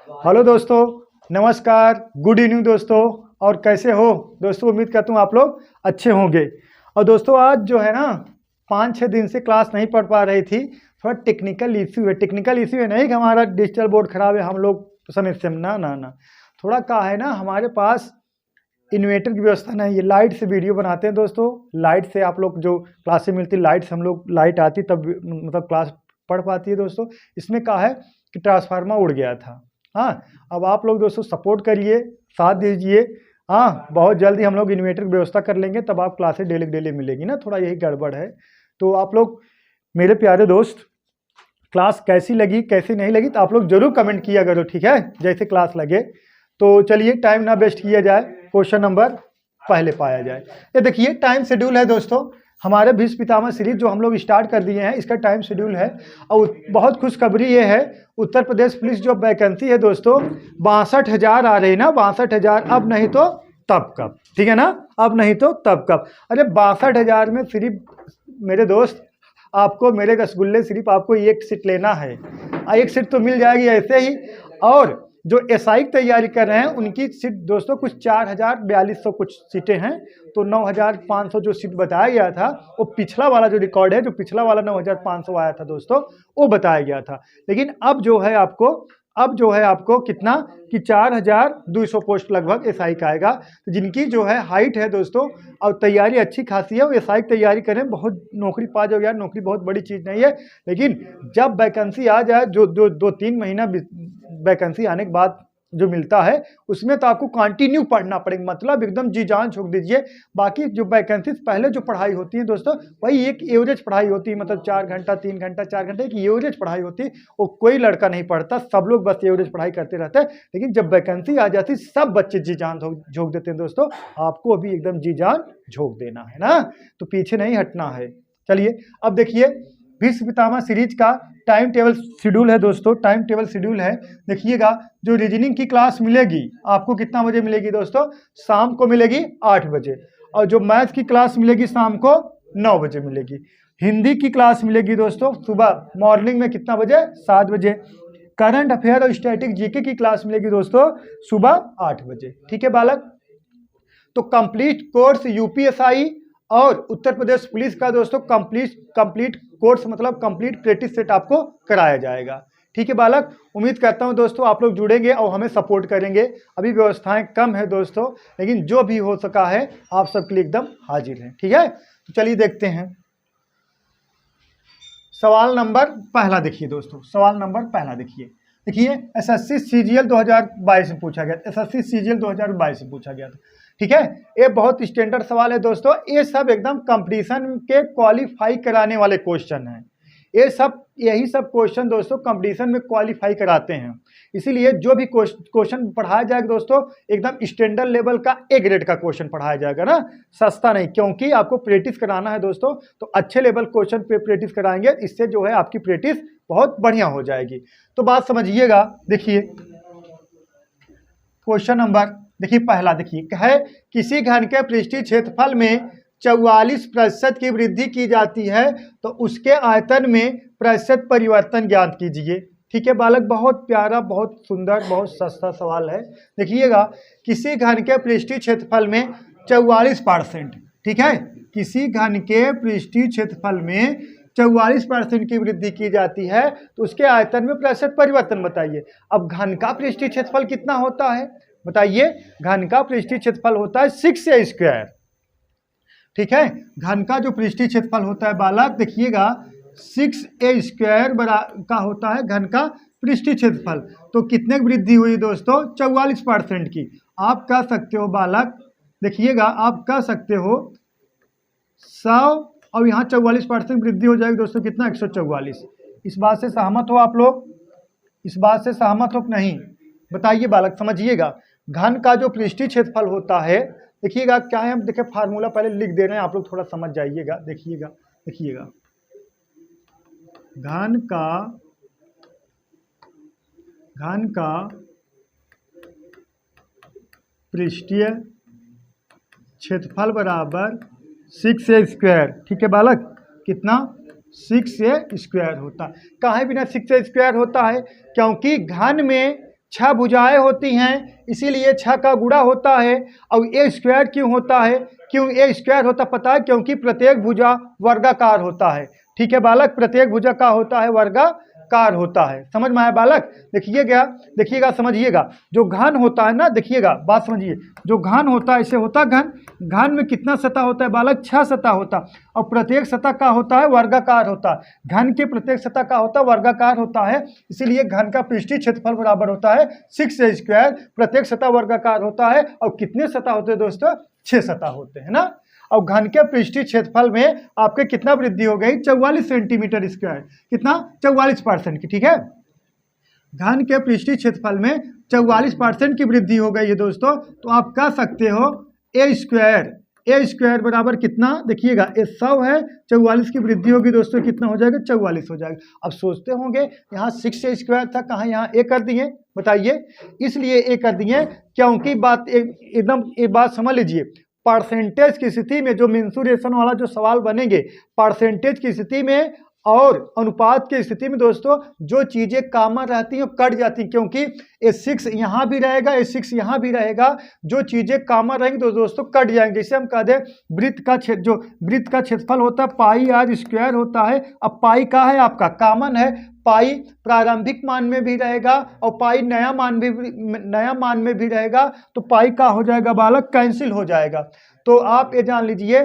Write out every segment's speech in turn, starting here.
Hello दोस्तों, नमस्कार, good evening दोस्तों। और कैसे हो दोस्तों? उम्मीद करता हूँ आप लोग अच्छे होंगे। और दोस्तों आज जो है ना 5-6 दिन से क्लास नहीं पढ़ पा रही थी, थोड़ा टेक्निकल इश्यू है। टेक्निकल इश्यू है नहीं कि हमारा डिजिटल बोर्ड खराब है, हम लोग समय से ना ना ना थोड़ा क्या है ना, हमारे पास इन्वर्टर की व्यवस्था नहीं है। लाइट से वीडियो बनाते हैं दोस्तों, लाइट से आप लोग जो क्लासें मिलती, लाइट से हम लोग लाइट आती तब मतलब क्लास पढ़ पाती है दोस्तों। इसमें क्या है कि ट्रांसफार्मर उड़ गया था। हाँ, अब आप लोग दोस्तों सपोर्ट करिए, साथ दीजिए। हाँ, बहुत जल्दी हम लोग इन्वर्टर की व्यवस्था कर लेंगे, तब आप क्लासें डेली डेली मिलेगी ना। थोड़ा यही गड़बड़ है। तो आप लोग मेरे प्यारे दोस्त, क्लास कैसी लगी कैसी नहीं लगी तो आप लोग जरूर कमेंट किया करो, ठीक है? जैसे क्लास लगे। तो चलिए टाइम ना वेस्ट किया जाए, क्वेश्चन नंबर पहले पाया जाए। ये देखिए टाइम शेड्यूल है दोस्तों, हमारे भीष्म पितामह सीरीज जो हम लोग स्टार्ट कर दिए हैं, इसका टाइम शेड्यूल है। और बहुत खुशखबरी ये है, उत्तर प्रदेश पुलिस जो वैकेंसी है दोस्तों 62,000 आ रही है ना, 62,000। अब नहीं तो तब कब, ठीक है ना? अब नहीं तो तब कब। अरे 62,000 में सिर्फ मेरे दोस्त आपको, मेरे रसगुल्ले, सिर्फ आपको एक सीट लेना है। एक सीट तो मिल जाएगी ऐसे ही। और जो एसआई की तैयारी कर रहे हैं उनकी सीट दोस्तों कुछ 4,4200 कुछ सीटें हैं। तो 9,500 जो सीट बताया गया था, वो पिछला वाला जो रिकॉर्ड है, जो पिछला वाला 9,500 आया था दोस्तों, वो बताया गया था। लेकिन अब जो है आपको कितना कि 4,200 पोस्ट लगभग एसआई का आएगा। तो जिनकी जो है हाइट है दोस्तों और तैयारी अच्छी खासी है, वो एसआई की तैयारी करें। बहुत नौकरी पा जाओगे यार, नौकरी बहुत बड़ी चीज़ नहीं है। लेकिन जब वैकेंसी आ जाए, जो 2-3 महीना वैकेंसी आने के बाद जो मिलता है, उसमें तो आपको कंटिन्यू पढ़ना पड़ेगा, मतलब एकदम जी जान झोंक दीजिए। बाकी जो वैकेंसी पहले जो पढ़ाई होती है दोस्तों, वही एक एवरेज पढ़ाई होती है, मतलब 4 घंटा 3 घंटा 4 घंटे एक एवरेज पढ़ाई होती है। वो कोई लड़का नहीं पढ़ता, सब लोग बस एवरेज पढ़ाई करते रहते हैं। लेकिन जब वैकेंसी आ जाती, सब बच्चे जी जान झोंक देते हैं दोस्तों। आपको अभी एकदम जी जान झोंक देना है ना, तो पीछे नहीं हटना है। चलिए अब देखिए भीष्म पितामह सीरीज का टाइम टेबल शेड्यूल है दोस्तों। टाइम टेबल शेड्यूल है, देखिएगा। जो रीजनिंग की क्लास मिलेगी आपको कितना बजे मिलेगी दोस्तों? शाम को मिलेगी 8 बजे। और जो मैथ की क्लास मिलेगी शाम को 9 बजे मिलेगी। हिंदी की क्लास मिलेगी दोस्तों सुबह मॉर्निंग में कितना बजे? 7 बजे। करंट अफेयर और स्टैटिक जीके की क्लास मिलेगी दोस्तों सुबह 8 बजे। ठीक है बालक? तो कंप्लीट कोर्स यूपीएसआई और उत्तर प्रदेश पुलिस का दोस्तों कंप्लीट कोर्स मतलब कंप्लीट प्रैक्टिस सेट आपको कराया जाएगा। ठीक है बालक? उम्मीद करता हूं दोस्तों आप लोग जुड़ेंगे और हमें सपोर्ट करेंगे। अभी व्यवस्थाएं कम है दोस्तों, लेकिन जो भी हो सका है आप सबके लिए एकदम हाजिर हैं। ठीक है, तो चलिए देखते हैं। सवाल नंबर पहला देखिए दोस्तों, सवाल नंबर पहला देखिए एसएससी सीजीएल 2022 में पूछा गया। एसएससी सीजीएल 2022 में पूछा गया था। ठीक है, ये बहुत स्टैंडर्ड सवाल है दोस्तों। ये सब एकदम कंपटीशन के क्वालिफाई कराने वाले क्वेश्चन हैं। यही सब क्वेश्चन दोस्तों कंपटीशन में क्वालिफाई कराते हैं। इसीलिए जो भी क्वेश्चन पढ़ाया जाएगा दोस्तों, एकदम स्टैंडर्ड लेवल का ए ग्रेड का क्वेश्चन पढ़ाया जाएगा ना, सस्ता नहीं। क्योंकि आपको प्रैक्टिस कराना है दोस्तों, तो अच्छे लेवल क्वेश्चन पे प्रैक्टिस कराएंगे। इससे जो है आपकी प्रैक्टिस बहुत बढ़िया हो जाएगी। तो बात समझिएगा। देखिए क्वेश्चन नंबर देखिए पहला, देखिए है किसी घन के पृष्ठीय क्षेत्रफल में 44% की वृद्धि की जाती है तो उसके आयतन में प्रतिशत परिवर्तन ज्ञात कीजिए। ठीक है बालक, बहुत प्यारा, बहुत सुंदर, बहुत सस्ता सवाल है। देखिएगा, किसी घन के पृष्ठीय क्षेत्रफल में 44%, ठीक है, किसी घन के पृष्ठीय क्षेत्रफल में 44% की वृद्धि की जाती है तो उसके आयतन में प्रतिशत परिवर्तन बताइए। अब घन का पृष्ठीय क्षेत्रफल कितना होता है बताइए? घन का पृष्ठीय क्षेत्रफल होता है 6a स्क्वायर। ठीक है, घन का जो पृष्ठीय क्षेत्रफल होता है बालक, देखिएगा 6a स्क्वायर का होता है घन का पृष्ठीय क्षेत्रफल। तो कितने की वृद्धि हुई दोस्तों? 44% की। आप कह सकते हो बालक, देखिएगा आप कह सकते हो 100 और यहाँ 44% वृद्धि हो जाएगी दोस्तों, कितना? 144। इस बात से सहमत हो आप लोग? इस बात से सहमत हो कि नहीं बताइए बालक, समझिएगा। घन का जो पृष्ठीय क्षेत्रफल होता है, देखिएगा क्या है, हम देखिए फार्मूला पहले लिख दे रहे हैं, आप लोग थोड़ा समझ जाइएगा। देखिएगा घन का पृष्ठीय क्षेत्रफल बराबर 6a स्क्वायर। ठीक है बालक, कितना? 6a स्क्वायर होता है। काहे बिना 6a स्क्वायर होता है? क्योंकि घन में 6 भुजाएं होती हैं, इसीलिए 6 का गुणा होता है। और ए स्क्वायर क्यों होता है? क्यों ए स्क्वायर होता पता है? क्योंकि प्रत्येक भुजा वर्गाकार होता है। ठीक है बालक, प्रत्येक भुजा का होता है वर्गाकार होता है। समझ में आया बालक? देखिएगा समझिएगा। जो घन होता है ना, देखिएगा बात समझिए, जो घन होता है इसे होता घन। घन में कितना सतह होता है बालक? 6 सतह होता, और प्रत्येक सतह का होता है वर्गाकार होता है। घन के प्रत्येक सतह का होता है वर्गाकार होता है, इसीलिए घन का पृष्ठीय क्षेत्रफल बराबर होता है 6a स्क्वायर। प्रत्येक सतह वर्गाकार होता है, और कितने सतह होते हैं दोस्तों? 6 सतह होते हैं ना। और घन के पृष्ठीय क्षेत्रफल में आपके कितना वृद्धि हो गई? 44 सेंटीमीटर स्क्वायर। कितना? 44% की। ठीक है, घन के पृष्ठीय क्षेत्रफल में 44% की वृद्धि हो गई है दोस्तों। तो आप कह सकते हो ए स्क्वायर बराबर कितना? देखिएगा, ए 100 है, 44 की वृद्धि होगी दोस्तों, कितना हो जाएगा? 44 हो जाएगा। अब सोचते होंगे यहाँ 6a स्क्वायर था, कहाँ यहाँ ए कर दिए? बताइए। इसलिए ए कर दिए क्योंकि बात एकदम एक बात समझ लीजिए, परसेंटेज की स्थिति में जो मेंसुरेशन वाला जो सवाल बनेंगे, परसेंटेज की स्थिति में और अनुपात की स्थिति में दोस्तों जो चीजें कॉमन रहती हैं कट जाती हैं, क्योंकि ये 6 यहाँ भी रहेगा, ये 6 यहाँ भी रहेगा। जो चीजें कॉमन रहेंगी तो दोस्तों कट जाएंगे। जैसे हम कह दें वृत्त का क्षेत्रफल होता है पाई आर स्क्वायर होता है। अब पाई का है आपका कॉमन है, पाई प्रारंभिक मान में भी रहेगा और पाई नया मान में भी रहेगा, तो पाई का हो जाएगा बालक? कैंसिल हो जाएगा। तो आप ये जान लीजिए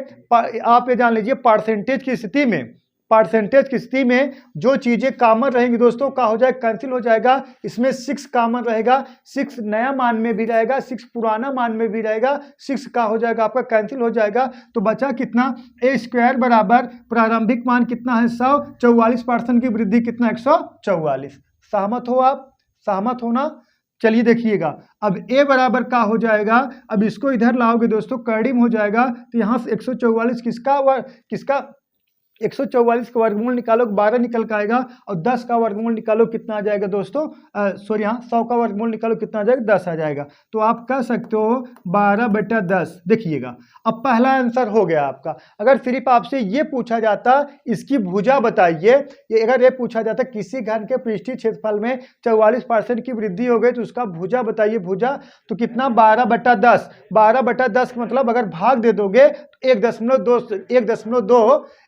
परसेंटेज की स्थिति में जो चीजें कॉमन रहेंगी दोस्तों का हो जाएगा कैंसिल हो जाएगा। इसमें 6 कॉमन रहेगा, 6 नया मान में भी रहेगा, 6 पुराना मान में भी रहेगा, 6 का हो जाएगा आपका कैंसिल हो जाएगा। तो बचा कितना? ए स्क्वायर बराबर प्रारंभिक मान कितना है? 100, 44% की वृद्धि कितना? 144। सहमत हो आप? सहमत हो ना? चलिए देखिएगा, अब ए बराबर का हो जाएगा। अब इसको इधर लाओगे दोस्तों, कर्डिम हो जाएगा। तो यहाँ से 144 किसका 144 का वर्गमूल निकालो, 12 निकल के आएगा। और 10 का वर्गमूल निकालो, कितना आ जाएगा दोस्तों? सॉरी, यहाँ 100 का वर्गमूल निकालो, कितना आ जाएगा? 10 आ जाएगा। तो आप कह सकते हो 12/10। देखिएगा, अब पहला आंसर हो गया आपका। अगर सिर्फ आपसे ये पूछा जाता इसकी भुजा बताइए, अगर ये पूछा जाता किसी घन के पृष्ठीय क्षेत्रफल में 44% की वृद्धि हो गई तो उसका भुजा बताइए, भुजा तो कितना? 12/10। 12/10 मतलब अगर भाग दे दोगे तो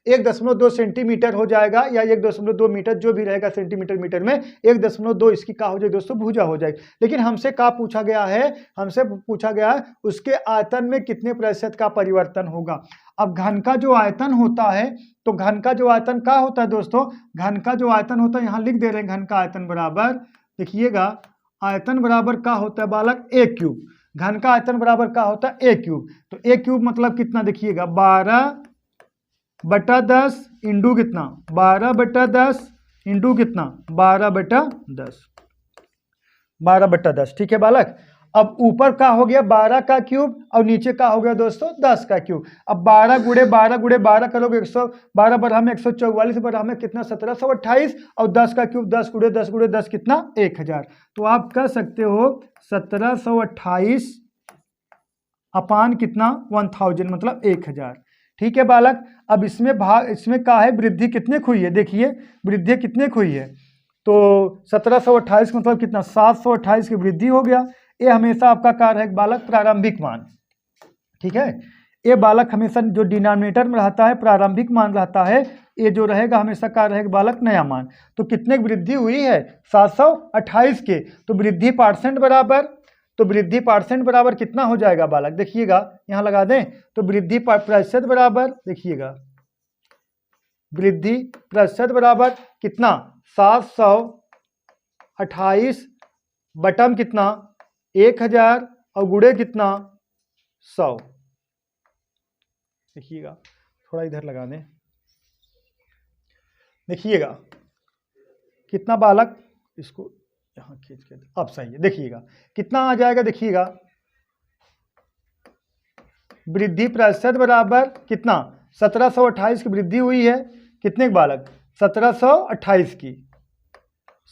1.2 सेंटीमीटर हो जाएगा, या 1.2 मीटर, जो भी रहेगा सेंटीमीटर मीटर में 1.2 इसकी का हो जाएगी दोस्तों? भुजा हो जाएगी। लेकिन हमसे क्या पूछा गया है? हमसे पूछा गया है उसके आयतन में कितने प्रतिशत का परिवर्तन होगा। अब घन का जो आयतन होता है, तो घन का जो आयतन क्या होता है दोस्तों? घन का जो आयतन होता है, यहाँ लिख दे रहे हैं, घन का आयतन बराबर, देखिएगा, आयतन बराबर क्या होता है बालक? ए क्यूब। घन का आयतन बराबर क्या होता है? ए क्यूब। तो ए क्यूब मतलब कितना? देखिएगा, 12/10 इंटू कितना? 12/10 इंटू कितना? 12/10। 12/10। ठीक है बालक। अब ऊपर का हो गया 12 का क्यूब और नीचे का हो गया दोस्तों 10 का क्यूब। अब 12 गुणे 12 करोगे 112 बढ़ा में 144 बढ़ा में कितना? 1728। और 10 का क्यूब 10 गुणे 10 गुणे 10 कितना? 1000। तो आप कह सकते हो 1728 अपान कितना? 1000 मतलब 1000। ठीक है बालक। अब इसमें क्या है? वृद्धि कितने हुई है? देखिए वृद्धि कितने हुई है। तो 1728 मतलब कितना? 728 की वृद्धि हो गया। ये हमेशा आपका कार्य है बालक प्रारंभिक मान। ठीक है, ये बालक हमेशा जो डिनोमिनेटर में रहता है प्रारंभिक मान रहता है, ये जो रहेगा हमेशा क्या रहेगा बालक? नया मान। तो कितने की वृद्धि हुई है? 728 के। तो वृद्धि परसेंट बराबर कितना हो जाएगा बालक? देखिएगा, यहाँ लगा दें तो वृद्धि प्रतिशत बराबर, देखिएगा वृद्धि प्रतिशत बराबर कितना? 728 बटम कितना? 1000 और गुणे कितना? 100। देखिएगा, थोड़ा इधर लगा दें, देखिएगा कितना बालक? इसको यहाँ खींच के, अब सही है। देखिएगा कितना आ जाएगा? देखिएगा वृद्धि प्रतिशत बराबर कितना? 1728 की वृद्धि हुई है, कितने के बालक? 1728 की।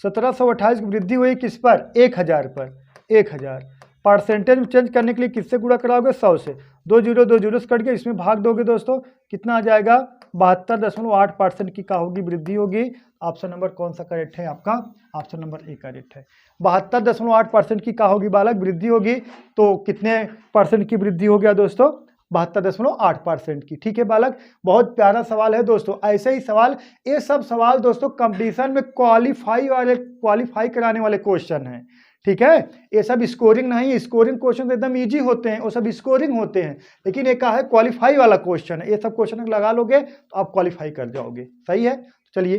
1728 की वृद्धि हुई किस पर? 1000 पर। 1000 परसेंटेज में चेंज करने के लिए किससे गुणा कराओगे? 100 से। 2 जीरो से कट के इसमें भाग दोगे दोस्तों, कितना आ जाएगा? 72.8% की का होगी? वृद्धि होगी। ऑप्शन नंबर कौन सा करेक्ट है आपका? ऑप्शन नंबर ए करेक्ट है। 72.8% की क्या होगी बालक? वृद्धि होगी। तो कितने परसेंट की वृद्धि हो गया दोस्तों? 72.8% की। ठीक है बालक, बहुत प्यारा सवाल है दोस्तों। ऐसे ही सवाल, ये सब सवाल दोस्तों कंपटीशन में क्वालिफाई कराने वाले क्वेश्चन हैं। ठीक है, ये सब स्कोरिंग नहीं, स्कोरिंग क्वेश्चन तो एकदम इजी होते हैं, वो सब स्कोरिंग होते हैं, लेकिन एक है क्वालिफाई वाला क्वेश्चन है। ये सब क्वेश्चन लगा लोगे तो आप क्वालिफाई कर जाओगे। सही है, चलिए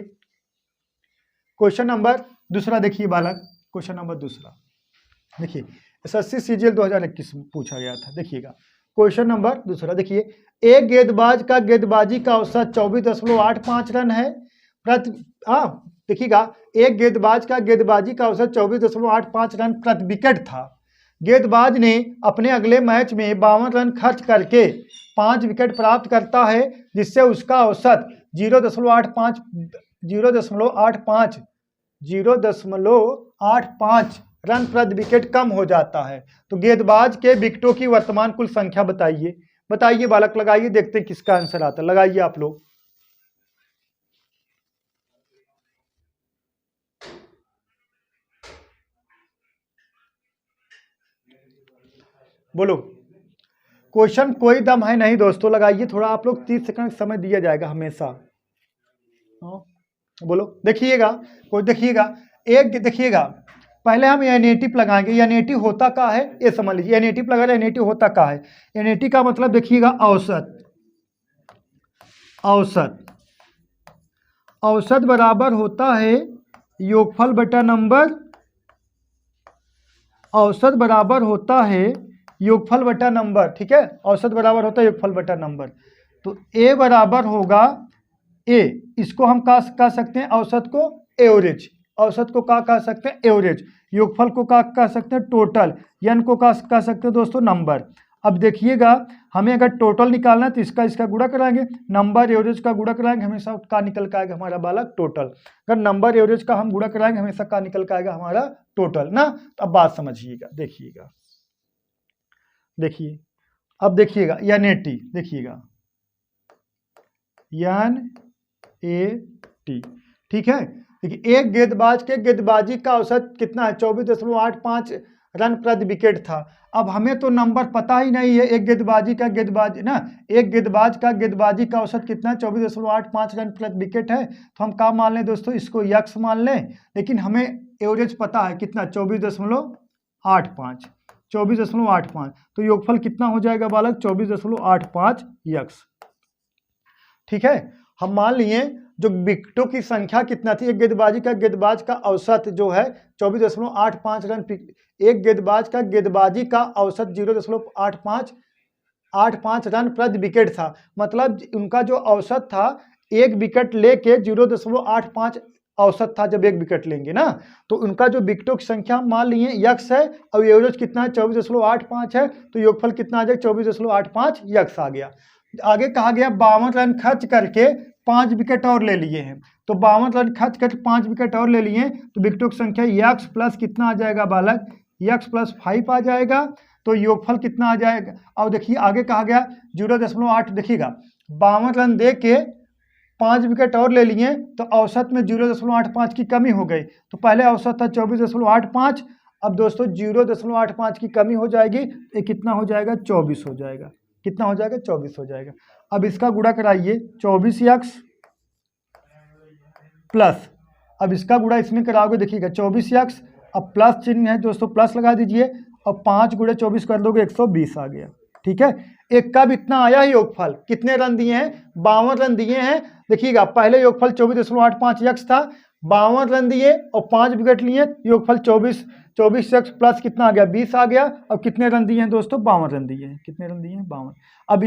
क्वेश्चन नंबर दूसरा देखिए बालक। क्वेश्चन नंबर दूसरा देखिए, एसएससी सीजीएल 2021 में पूछा गया था। देखिएगा क्वेश्चन नंबर दूसरा, देखिए एक गेंदबाज का गेंदबाजी का औसत 24.85 रन है देखिएगा, एक गेंदबाज का गेंदबाजी का औसत 24.85 रन प्रति विकेट था। गेंदबाज ने अपने अगले मैच में 52 रन खर्च करके 5 विकेट प्राप्त करता है, जिससे उसका औसत 0.85 रन प्रति विकेट कम हो जाता है। तो गेंदबाज के विकेटों की वर्तमान कुल संख्या बताइए। बताइए बालक, लगाइए, देखते हैं किसका आंसर आता है। लगाइए आप लोग, बोलो। क्वेश्चन कोई दम है नहीं दोस्तों, लगाइए थोड़ा आप लोग, 30 सेकंड समय दिया जाएगा हमेशा। बोलो, देखिएगा कोई, देखिएगा एक, देखिएगा पहले हम एनएटिव लगाएंगे। एनएटिव होता क्या है ये समझ लीजिए। एनएटिव लगा रहे, एनएटिव होता क्या है? एनएटिव का मतलब देखिएगा औसत। औसत औसत बराबर होता है योगफल बटा नंबर। औसत बराबर होता है योगफल बटा नंबर। ठीक है, औसत बराबर होता है योगफल बटा नंबर। तो ए बराबर होगा ए, इसको हम कह सकते हैं औसत को एवरेज। औसत को क्या कह सकते हैं? एवरेज। योगफल को क्या कह सकते हैं? टोटल। एन को कह सकते हैं दोस्तों नंबर। अब देखिएगा, हमें अगर टोटल निकालना है तो इसका गुणा कराएंगे, नंबर एवरेज का गुणा कराएंगे, हमेशा का निकल के आएगा हमारा बालक टोटल। अगर नंबर एवरेज का हम गुणा कराएंगे, हमेशा का निकल के आएगा हमारा टोटल ना। तो अब बात समझिएगा, देखिएगा, देखिए अब देखिएगा NAT, देखिएगा NAT। ठीक है, देखिए एक गेंदबाज के गेंदबाजी का औसत कितना है? 24.85 रन प्रति विकेट था। अब हमें तो नंबर पता ही नहीं है। एक गेंदबाजी का एक गेंदबाज का गेंदबाजी का औसत कितना है? 24.85 रन प्रति विकेट है। तो हम क्या मान लें दोस्तों? इसको यक्स मान लें, लेकिन हमें एवरेज पता है कितना? 24.85। 24.85, तो योगफल कितना हो जाएगा बालक? 24.85 यक्स। ठीक है, हम मान लिए जो विकेटों की संख्या कितना थी, एक गेंदबाज का औसत जो है 24.85 रन। एक गेंदबाज का गेंदबाजी का औसत 0.85 रन प्रति विकेट था। मतलब उनका जो औसत था, एक विकेट लेके 0.85 औसत था जब एक विकेट लेंगे ना, तो उनका जो विकेटों की संख्या मान लिए यक्स है, और एवरेज कितना है? 24.85 है। तो योगफल कितना आ जाएगा? 24.85 यक्स आ गया। आगे कहा गया 52 रन खर्च करके 5 विकेट और ले लिए हैं। तो 52 रन खर्च करके 5 विकेट और ले लिए, तो विकेटों की संख्या यक्स प्लस कितना आ जाएगा बालक? यक्स प्लस 5 आ जाएगा। तो योगफल कितना आ जाएगा? और देखिए आगे कहा गया 0.8, देखिएगा 52 रन दे के 5 विकेट और ले लिए, तो औसत में 0.85 की कमी हो गई। तो पहले औसत था 24.85, अब दोस्तों 0.85 की कमी हो जाएगी, ये कितना हो जाएगा? 24 हो जाएगा। कितना हो जाएगा? 24 हो जाएगा। अब इसका गुणा कराइए, 24 यक्स प्लस, अब इसका गुणा इसमें कराओगे, देखिएगा 24 यक्स, अब प्लस चिन्ह है दोस्तों, प्लस लगा दीजिए, और 5 गुणे 24 कर दोगे 120 आ गया। ठीक है, एक का भी इतना आया ही योगफल। कितने रन दिए हैं? 52 रन दिए हैं। देखिएगा पहले योगफल 24.85 यक्स था, 52 रन दिए और 5 विकेट लिए, योगफल 24 यक्स प्लस कितना आ गया? 20 आ गया। और कितने रन दिए हैं दोस्तों? 52 रन दिए हैं। कितने रन दिए हैं? 52। अब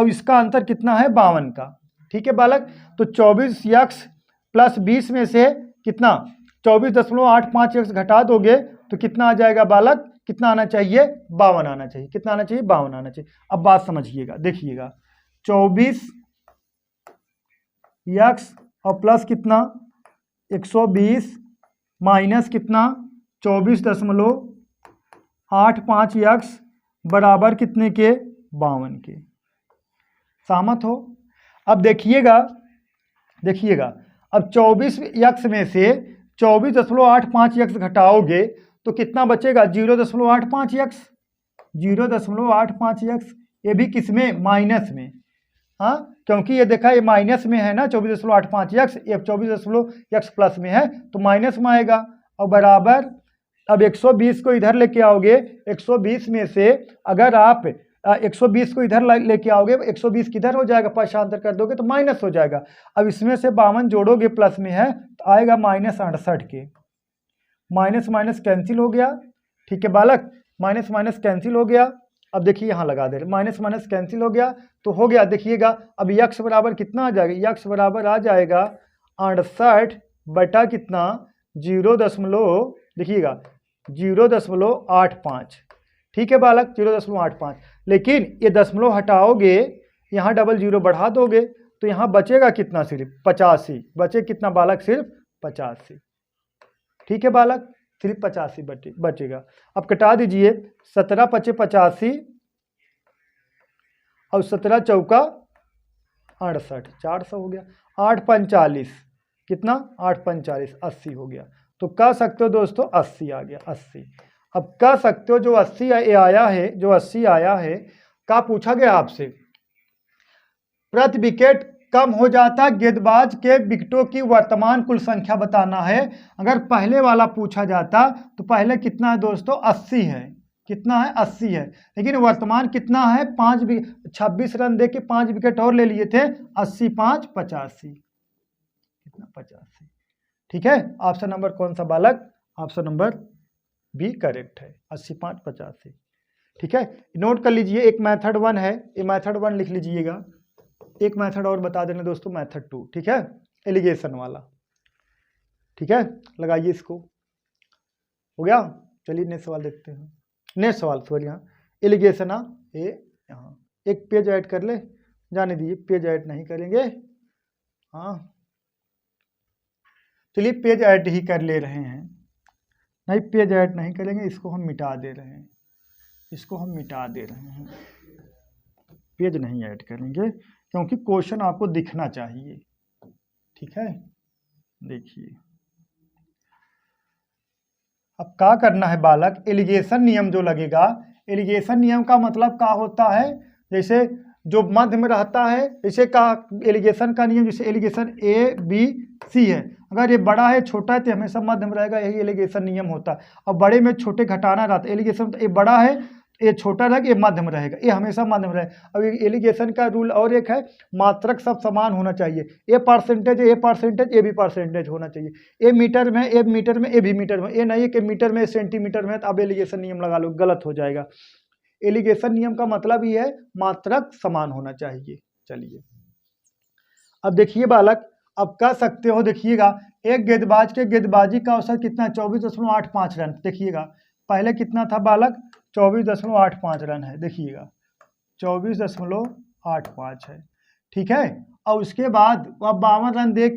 इसका अंतर कितना है? 52 का। ठीक है बालक, तो 24 यक्स प्लस 20 में से कितना? 24.85 यक्स घटा दोगे तो कितना आ जाएगा बालक? कितना आना चाहिए? 52 आना चाहिए। कितना आना चाहिए? 52 आना चाहिए। अब बात समझिएगा, देखिएगा 24 यक्स और प्लस कितना? 120 माइनस कितना? 24.85 यक्स बराबर कितने के? 52 के। सहमत हो? अब देखिएगा अब 24 में से 24.85 घटाओगे तो कितना बचेगा? 0.85 0.85। ये भी किसमें? माइनस में। हाँ, क्योंकि ये देखा ये माइनस में है ना 24.85, ये 24 प्लस में है तो माइनस में आएगा। और बराबर अब 120 को इधर लेके आओगे, 120 में से अगर आप 120 को इधर लेके आओगे, 120 किधर हो जाएगा? पक्षांतर कर दोगे तो माइनस हो जाएगा। अब इसमें से 52 जोड़ोगे प्लस में है तो आएगा -68 के। माइनस माइनस कैंसिल हो गया, ठीक है बालक, माइनस माइनस कैंसिल हो गया। अब देखिए यहाँ लगा दे, माइनस माइनस कैंसिल हो गया तो हो गया। देखिएगा अब यक्स बराबर कितना आ जाएगा? यक्स बराबर आ जाएगा 68 बटा कितना? 0. देखिएगा 0.85, ठीक है बालक, 0.85। लेकिन ये दशमलव हटाओगे, यहाँ डबल जीरो बढ़ा दोगे तो यहाँ बचेगा कितना? सिर्फ 85 बचे। कितना बालक? सिर्फ 85, ठीक है बालक, सिर्फ 85 बचेगा। अब कटा दीजिए, 17 पचे 85 और 17 चौका 68, 400 हो गया। 8 45 कितना? 8 45 80 हो गया। तो कह सकते हो दोस्तों 80 आ गया, 80। अब कह सकते हो जो 80 आया है, जो 80 आया है, क्या पूछा गया आपसे? प्रति विकेट कम हो जाता गेंदबाज के विकेटों की वर्तमान कुल संख्या बताना है। अगर पहले वाला पूछा जाता तो पहले कितना है दोस्तों? 80 है। कितना है? 80 है। लेकिन वर्तमान कितना है? 26 रन दे के 5 विकेट और ले लिए थे। 80 5 85, कितना? 85, ठीक है। ऑप्शन नंबर कौन सा बालक? ऑप्शन नंबर बी करेक्ट है, 80 5 85, ठीक है। नोट कर लीजिए, एक मेथड 1 है, ये मेथड 1 लिख लीजिएगा। एक मेथड और बता देना दोस्तों, मेथड 2, ठीक है, एलिगेशन वाला, ठीक है। लगाइए इसको, हो गया। चलिए नेक्स्ट सवाल देखते हैं। नेक्स्ट सवाल सॉरी, यहाँ एलिगेशन ये यहाँ एक पेज ऐड कर ले, जाने दीजिए, पेज ऐड नहीं करेंगे। हाँ चलिए पेज ऐड ही कर ले रहे हैं, नहीं पेज ऐड नहीं करेंगे, इसको हम मिटा दे रहे हैं, इसको हम मिटा दे रहे हैं, पेज नहीं ऐड करेंगे क्योंकि क्वेश्चन आपको दिखना चाहिए, ठीक है। देखिए अब क्या करना है बालक? एलिगेशन नियम जो लगेगा, एलिगेशन नियम का मतलब क्या होता है? जैसे जो मध्य में रहता है, जैसे का एलिगेशन का नियम, जैसे एलिगेशन ABC है, अगर ये बड़ा है छोटा है तो हमेशा मध्य में रहेगा, यही एलिगेशन नियम होता है। और बड़े में छोटे घटाना रहता है, एलिगेशन तो ये बड़ा है, ये छोटा रहेगा, ये मध्य में रहेगा, ये हमेशा मध्य में रहेगा। अब एलिगेशन का रूल और एक है, मात्रक सब समान होना चाहिए। ए परसेंटेज ए परसेंटेज, ए भी परसेंटेज होना चाहिए। ए मीटर में ए मीटर में, ए भी मीटर में, ये नहीं है कि मीटर में सेंटीमीटर में, तो अब एलिगेशन नियम लगा लो, गलत हो जाएगा। एलिगेशन नियम का मतलब ही है मात्रक समान होना चाहिए। चलिए अब देखिए बालक, अब कह सकते हो, देखिएगा एक गेंदबाज के गेंदबाजी का औसत कितना? 24.85 रन। देखिएगा पहले कितना था बालक? 24.85 रन है, देखिएगा 24.85 है, ठीक है। और उसके बाद अब 52 रन दे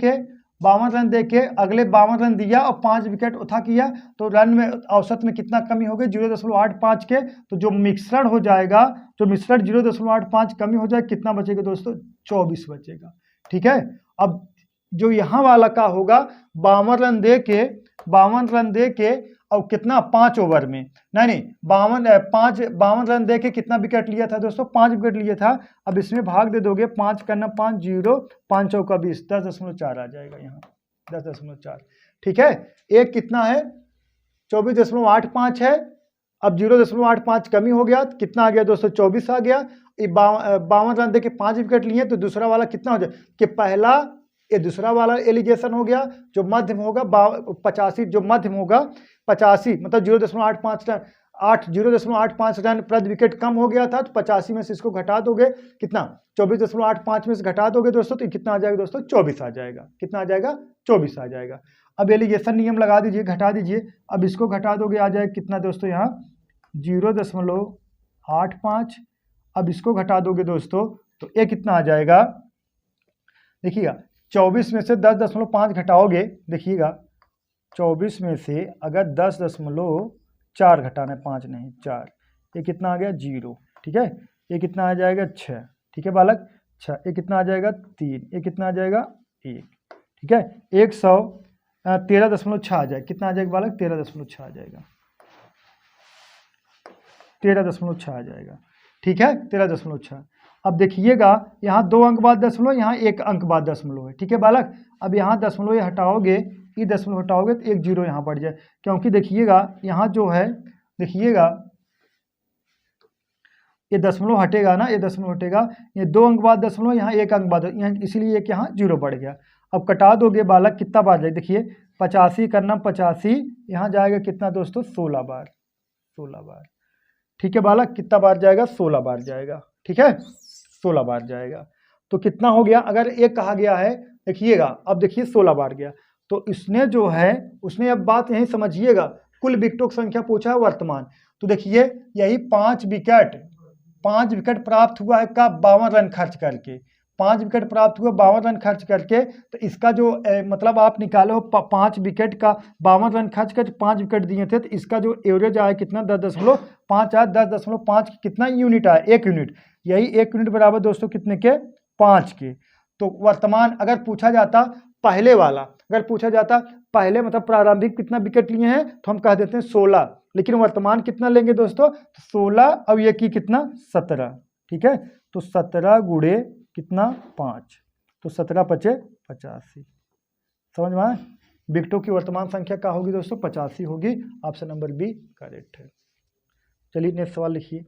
के अगले 52 रन दिया और 5 विकेट उठा किया, तो रन में औसत में कितना कमी हो गई? 0.85 के। तो जो मिश्रण हो जाएगा, जो मिश्रण 0.85 कमी हो जाए, कितना बचेगा दोस्तों? 24 बचेगा, ठीक है। अब जो यहाँ वाला का होगा, 52 रन दे के और कितना? 5 ओवर में, नहीं 52 रन दे के कितना विकेट लिया था दोस्तों? 5 विकेट लिया था। अब इसमें भाग दे दोगे, 5 करना 5 0, 5 चौका 20, 10.4 आ जाएगा यहाँ, 10.4, ठीक है। एक कितना है? 24.85 है। अब 0.85 कमी हो गया, कितना आ गया दोस्तों? 24 आ गया। 52 रन दे के 5 विकेट लिए, तो दूसरा वाला कितना हो जाए कि पहला, ये दूसरा वाला एलिगेशन हो गया। जो मध्यम होगा 85, जो मध्यम होगा 85, मतलब 0.85 रन, 0.85 रन प्रति विकेट कम हो गया था, तो 85 में से इसको घटा दोगे, कितना? 24.85 में से घटा दोगे दोस्तों, तो कितना आ जाएगा दोस्तों? 24 आ जाएगा। कितना आ जाएगा? 24 आ जाएगा। अब एलिगेशन नियम लगा दीजिए, घटा दीजिए। अब इसको घटा दोगे, आ जाएगा कितना दोस्तों? यहाँ 0.85। अब इसको घटा दोगे दोस्तों, तो ये कितना आ जाएगा? देखिएगा 24 में से 10.5 घटाओगे, देखिएगा 24 में से अगर 10.4 घटाना है, 5 नहीं 4, ये कितना आ गया? 0, ठीक है। ये कितना आ जाएगा? 6, ठीक है बालक, 6। ये कितना आ जाएगा? 3, ये कितना आ जाएगा? 1, ठीक है, 113.6 आ जाएगा, कितना आ जाएगा बालक, 13.6 आ जाएगा, 13.6 आ जाएगा। ठीक है, 13.6। अब देखिएगा यहाँ 2 अंक बाद दशमलव, यहाँ 1 अंक बाद दशमलव है। ठीक है बालक, अब यहाँ दशमलव ये हटाओगे, ये दशमलव हटाओगे तो 1 जीरो यहाँ बढ़ जाए, क्योंकि देखिएगा यहाँ जो है, देखिएगा ये दशमलव हटेगा ना, ये दशमलव हटेगा, ये 2 अंक बाद दशमलव, यहाँ 1 अंक बाद, यहाँ इसलिए एक यहाँ जीरो बढ़ गया। अब कटा दोगे बालक, कितना बार जाएगा, देखिए 85 करना 85, यहाँ जाएगा कितना दोस्तों, 16 बार, 16 बार। ठीक है बालक, कितना बार जाएगा, 16 बार जाएगा। ठीक है, 16 बार जाएगा। तो कितना हो गया, अगर एक कहा गया है, देखिएगा अब देखिए 16 बार गया, तो इसने जो है, उसने अब बात यही समझिएगा, कुल विकेटों की संख्या पूछा है वर्तमान। तो देखिए यही 5 विकेट प्राप्त हुआ है का 52 रन खर्च करके, 5 विकेट प्राप्त हुआ 52 रन खर्च करके। तो इसका जो मतलब आप निकालो 5 विकेट का 52 रन खर्च करके 5 विकेट दिए थे, तो इसका जो एवरेज आया कितना, 10.5 आया, 10.5 कितना यूनिट आया, 1 यूनिट। यही 1 यूनिट बराबर दोस्तों कितने के, 5 के। तो वर्तमान अगर पूछा जाता पहले वाला, अगर पूछा जाता पहले मतलब प्रारंभिक कितना विकेट लिए हैं, तो हम कह देते हैं 16, लेकिन वर्तमान कितना लेंगे दोस्तों, 16 और ये की कितना, 17। ठीक है, तो 17 गुणे कितना, 5, तो 17 पचे 85। समझ में आया, विकेटों की वर्तमान संख्या क्या होगी दोस्तों, 85 होगी। ऑप्शन नंबर बी करेक्ट है। चलिए नेक्स्ट सवाल लिखिए।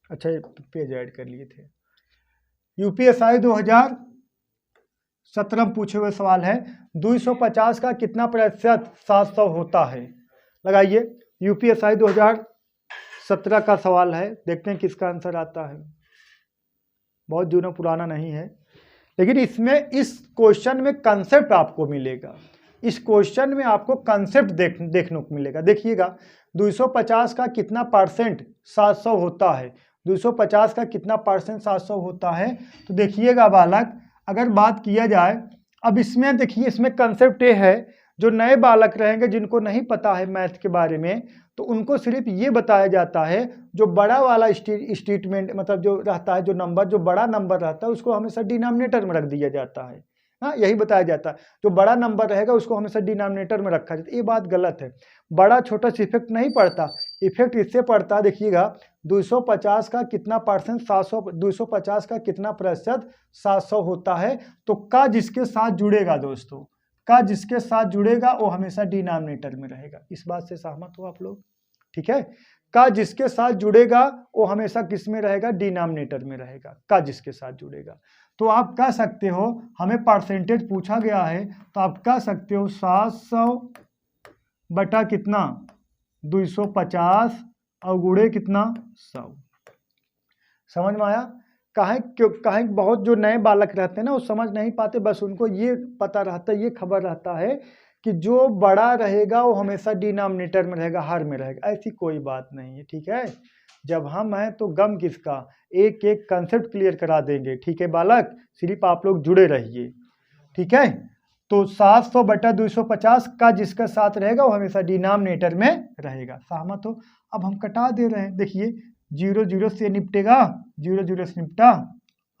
अच्छा पेज ऐड कर लिए थे। यूपीएसआई 2017 में पूछे हुए सवाल है, 250 का कितना प्रतिशत 700 होता है। लगाइए, यूपीएसआई 2017 का सवाल है, देखते हैं किसका आंसर आता है। बहुत जूना पुराना नहीं है, लेकिन इसमें इस क्वेश्चन में कंसेप्ट आपको मिलेगा, इस क्वेश्चन में आपको कंसेप्ट देखने को मिलेगा। देखिएगा 250 का कितना परसेंट 700 होता है, 250 का कितना परसेंट 700 होता है। तो देखिएगा बालक, अगर बात किया जाए, अब इसमें देखिए, इसमें कंसेप्ट ये है, जो नए बालक रहेंगे जिनको नहीं पता है मैथ के बारे में, तो उनको सिर्फ ये बताया जाता है, जो बड़ा वाला स्टेटमेंट मतलब जो रहता है, जो नंबर, जो बड़ा नंबर रहता है उसको हमेशा डिनोमिनेटर में रख दिया जाता है। हाँ, यही बताया जाता है, जो बड़ा नंबर रहेगा उसको हमेशा डिनोमिनेटर में रखा जाता है। ये बात गलत है, बड़ा छोटा से इफेक्ट नहीं पड़ता, इफेक्ट इससे पड़ता है। देखिएगा 250 का कितना परसेंट 700, 250 का कितना प्रतिशत 700 होता है। तो का जिसके साथ जुड़ेगा दोस्तों, का जिसके साथ जुड़ेगा वो हमेशा डिनोमिनेटर में रहेगा। इस बात से सहमत हो आप लोग। ठीक है, का जिसके साथ जुड़ेगा वो हमेशा किस में रहेगा, डिनोमिनेटर में रहेगा, का जिसके साथ जुड़ेगा। तो आप कह सकते हो, हमें परसेंटेज पूछा गया है, तो आप कह सकते हो 700 बटा कितना 250 और गुणे कितना 100। समझ में आया। कहीं बहुत जो नए बालक रहते हैं ना, वो समझ नहीं पाते, बस उनको ये पता रहता है, ये खबर रहता है कि जो बड़ा रहेगा वो हमेशा डिनोमिनेटर में रहेगा, हर में रहेगा। ऐसी कोई बात नहीं है। ठीक है, जब हम हैं तो गम किसका, एक एक कंसेप्ट क्लियर करा देंगे। ठीक है बालक, सिर्फ आप लोग जुड़े रहिए। ठीक है, तो 700 बटा 250 का जिसका साथ रहेगा वो हमेशा डिनोमिनेटर में रहेगा। सहमत हो। अब हम कटा दे रहे हैं, देखिए 0 0 से निपटेगा, 0 0 से निपटा।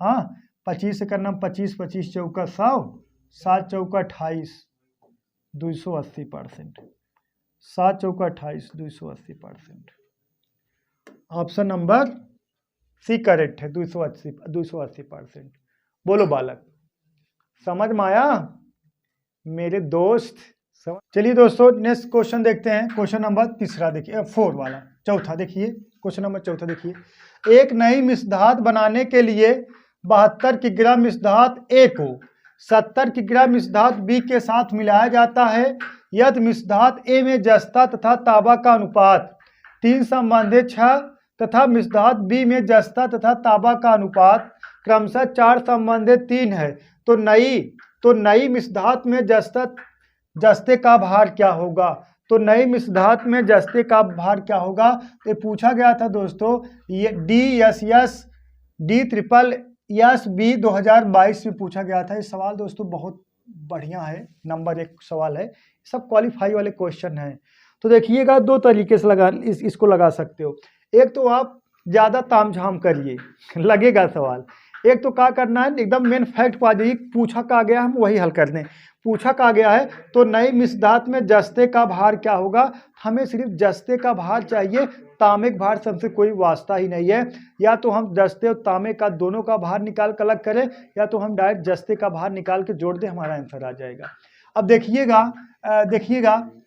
हाँ, 25 से करना 25, 25 चौका 100, 7 चौका 28, 280%, 7 चौका 28, 280%। ऑप्शन नंबर सी करेक्ट है, 280%। बोलो बालक, समझ में आया मेरे दोस्त। चलिए दोस्तों नेक्स्ट क्वेश्चन देखते हैं। क्वेश्चन नंबर तीसरा देखिए, 4 वाला, चौथा देखिए, क्वेश्चन नंबर चौथा देखिए। एक नई मिश्रधात बनाने के लिए 72 किग्रा मिश्रधात ए को 70 किग्रा मिश्रधात बी के साथ मिलाया जाता है। यदि मिश्रधात ए में जस्ता तथा तांबा का अनुपात 3 संबंधित 6 तथा मिश्रधात बी में जस्ता तथा तांबा का अनुपात क्रमशः 4 संबंधित 3 है, तो नई मिश्रधात में जस्ते का भार क्या होगा। तो नई मिश्रधात में जस्ते का भार क्या होगा, ये पूछा गया था दोस्तों। ये DSSD/SSSB 2022 में पूछा गया था। ये सवाल दोस्तों बहुत बढ़िया है, नंबर 1 सवाल है, सब क्वालिफाई वाले क्वेश्चन हैं। तो देखिएगा 2 तरीके से इसको लगा सकते हो। एक तो आप ज़्यादा तामझाम करिए, लगेगा सवाल। एक तो क्या करना है, एकदम मेन फैक्ट पा जाइए, पूछा कहा गया हम वही हल कर दें। पूछा कहा गया है तो नई मिश्रधातु में जस्ते का भार क्या होगा, हमें सिर्फ जस्ते का भार चाहिए, तांबे के भार सबसे कोई वास्ता ही नहीं है। या तो हम जस्ते और तांबे का दोनों का भार निकाल कर अलग करें, या तो हम डायरेक्ट जस्ते का भार निकाल के जोड़ दें, हमारा आंसर आ जाएगा। अब देखिएगा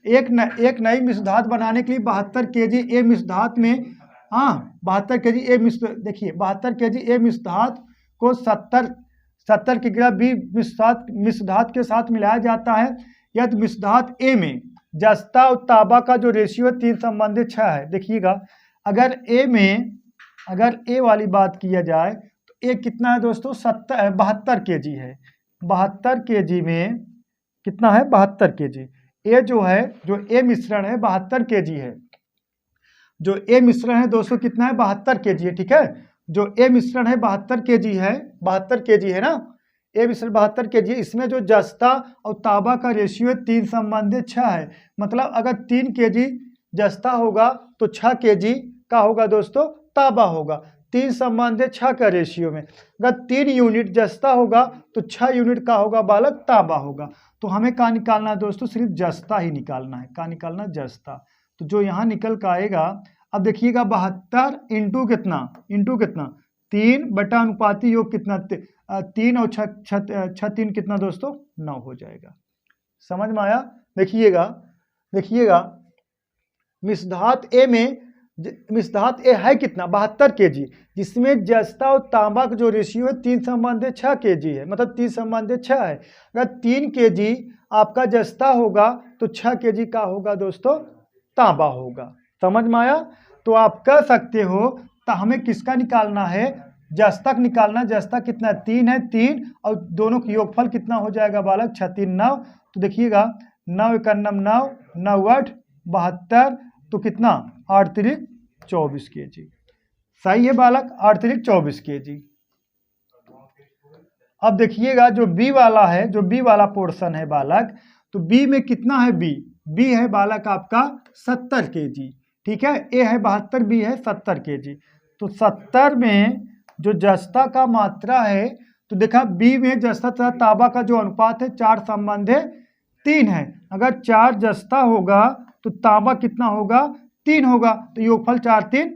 एक नई मिश्रधातु बनाने के लिए 72 kg ए मिश्रधातु में 72 kg ए मिश्र देखिए 72 kg ए मिश्रधातु को 70 किग्रा बी मिश्रधातु के साथ मिलाया जाता है। यदि मिश्रधातु ए में जस्ता और तांबा का जो रेशियो 3:6 है, देखिएगा अगर ए वाली बात किया जाए तो ए कितना है दोस्तों, 72 kg है। 72 kg में कितना है, 72 kg। ए जो ए मिश्रण है 72 kg है। जो ए मिश्रण है दोस्तों कितना है, 72 kg है। ठीक है, जो ए मिश्रण है 72 kg है, 72 kg है ना, ए मिश्रण 72 kg है। इसमें जो जस्ता और तांबा का रेशियो 3:6 है। मतलब अगर 3 kg जस्ता होगा तो 6 kg का होगा दोस्तों तांबा होगा, 3:6 का रेशियो में। अगर 3 यूनिट जस्ता होगा तो 6 यूनिट का होगा बालक तांबा होगा। तो हमें क्या निकालना है दोस्तों, सिर्फ जस्ता ही निकालना है। क्या निकालना है, जस्ता। तो जो यहाँ निकल कर आएगा, अब देखिएगा 72 इंटू कितना 3 बटा अनुपाती योग कितना 3 और 6 3 कितना दोस्तों 9 हो जाएगा। समझ में आया। देखिएगा मिश्रधातु ए है कितना, 72 kg, जिसमें जस्ता और तांबा का जो रेशियो है 3:6 kg है, मतलब 3:6 है। अगर 3 kg आपका जस्ता होगा तो 6 kg का होगा दोस्तों तांबा होगा। समझ में आया। तो आप कह सकते हो तो हमें किसका निकालना है, जस्ता का निकालना। जस्ता कितना है, 3 है, 3 और दोनों का योगफल कितना हो जाएगा बालक, 6 3 9। तो देखिएगा 9 1 9 9 8 72, तो कितना 8 3 24 kg। सही है बालक, 8 3 24 kg। अब देखिएगा जो बी वाला पोर्शन है बालक, तो बी में कितना है, बी है बालक आपका 70 kg। ठीक है, ए है 72, बी है 70 kg। तो 70 में जो जस्ता का मात्रा है, तो देखा बी में जस्ता तथा तांबा का जो अनुपात है 4:3 है। अगर 4 जस्ता होगा तो तांबा कितना होगा, 3 होगा, तो योगफल 4 3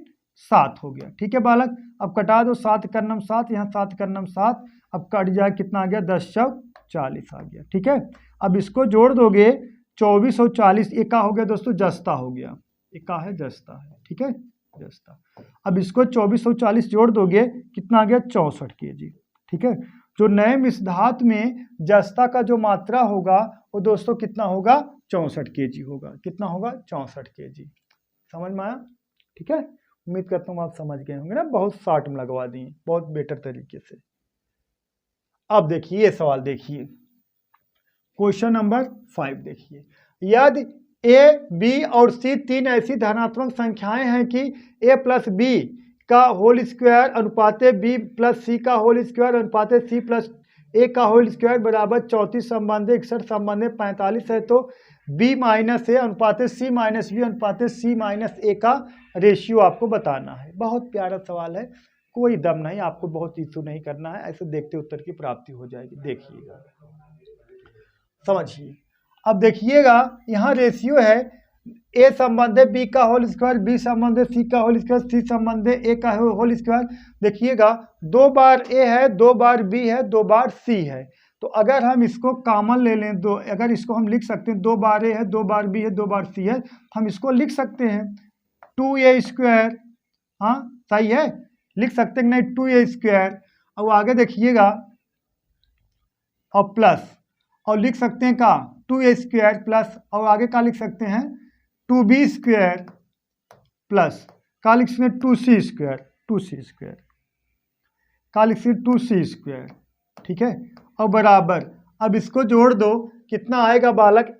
7 हो गया। ठीक है बालक, अब कटा दो, 7 कर्नम 7, यहाँ 7 कर्नम 7, अब कट जाए कितना आ गया, 10 चौक 40 आ गया। ठीक है, अब इसको जोड़ दोगे 24 और 40, एका हो गया दोस्तों जस्ता हो गया, एका है जस्ता है। ठीक है, जस्ता। अब इसको 24 और 40 जोड़ दोगे कितना आ गया, 64 kg। ठीक है, जो नए मिश्रधातु में जस्ता का जो मात्रा होगा वो दोस्तों कितना होगा, 64 kg होगा। कितना होगा, 64 kg। समझ में आया। ठीक है, उम्मीद करता हूँ आप समझ गए होंगे ना, बहुत शॉर्ट में लगवा दिए, बहुत बेटर तरीके से। अब देखिए ये सवाल, देखिए क्वेश्चन नंबर 5 देखिए। यदि ए, बी और सी 3 ऐसी धनात्मक संख्याएं हैं कि ए प्लस बी का होल स्क्वायर अनुपाते बी प्लस सी का होल स्क्वायर अनुपाते सी प्लस ए का होल स्क्वायर बराबर 34 संबंधे 61 संबंधे 45 है, तो B minus A अनुपाते C minus B अनुपाते C minus A का रेशियो आपको बताना है। बहुत प्यारा सवाल है, कोई दम नहीं, आपको बहुत इशू नहीं करना है, ऐसे देखते उत्तर की प्राप्ति हो जाएगी। देखिएगा, समझिए। अब देखिएगा यहाँ रेशियो है, ए संबंधे बी का होल स्क्वायर, बी संबंधे सी का होल स्क्वायर, सी संबंधे ए का होल स्क्वायर। देखिएगा 2 बार ए है, 2 बार बी है, 2 बार सी है। तो अगर हम इसको कॉमन ले लें, अगर इसको हम लिख सकते हैं 2 बार ए है, 2 बार बी है, 2 बार सी है, हम इसको लिख सकते हैं 2a स्क्वायर। हाँ सही है, लिख सकते हैं नहीं, 2a स्क्वायर। अब आगे देखिएगा और प्लस, और लिख सकते हैं का 2a स्क्वायर प्लस, और आगे का लिख सकते हैं 2b स्क्वायर प्लस का लिख सकते हैं 2c स्क्वायर, 2c स्क्वायर का लिख सकते 2c स्क्वायर। ठीक है, और बराबर, अब इसको जोड़ दो, कितना आएगा बालक,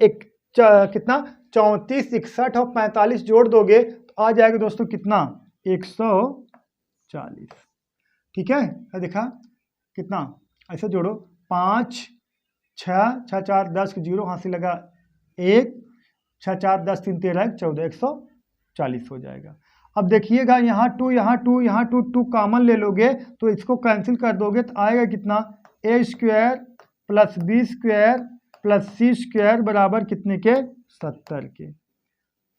कितना 34 61 और 45 जोड़ दोगे तो आ जाएगा दोस्तों कितना 140। ठीक है, देखा कितना, ऐसे जोड़ो 5 6 6 4 10 0 हाथ से लगा 1 6 4 10 3 13 14 140 हो जाएगा। अब देखिएगा यहाँ 2 यहाँ 2 यहाँ 2 2 कॉमन ले लोगे तो इसको कैंसिल कर दोगे तो आएगा कितना, A square plus B square plus C square बराबर कितने के, 70 के।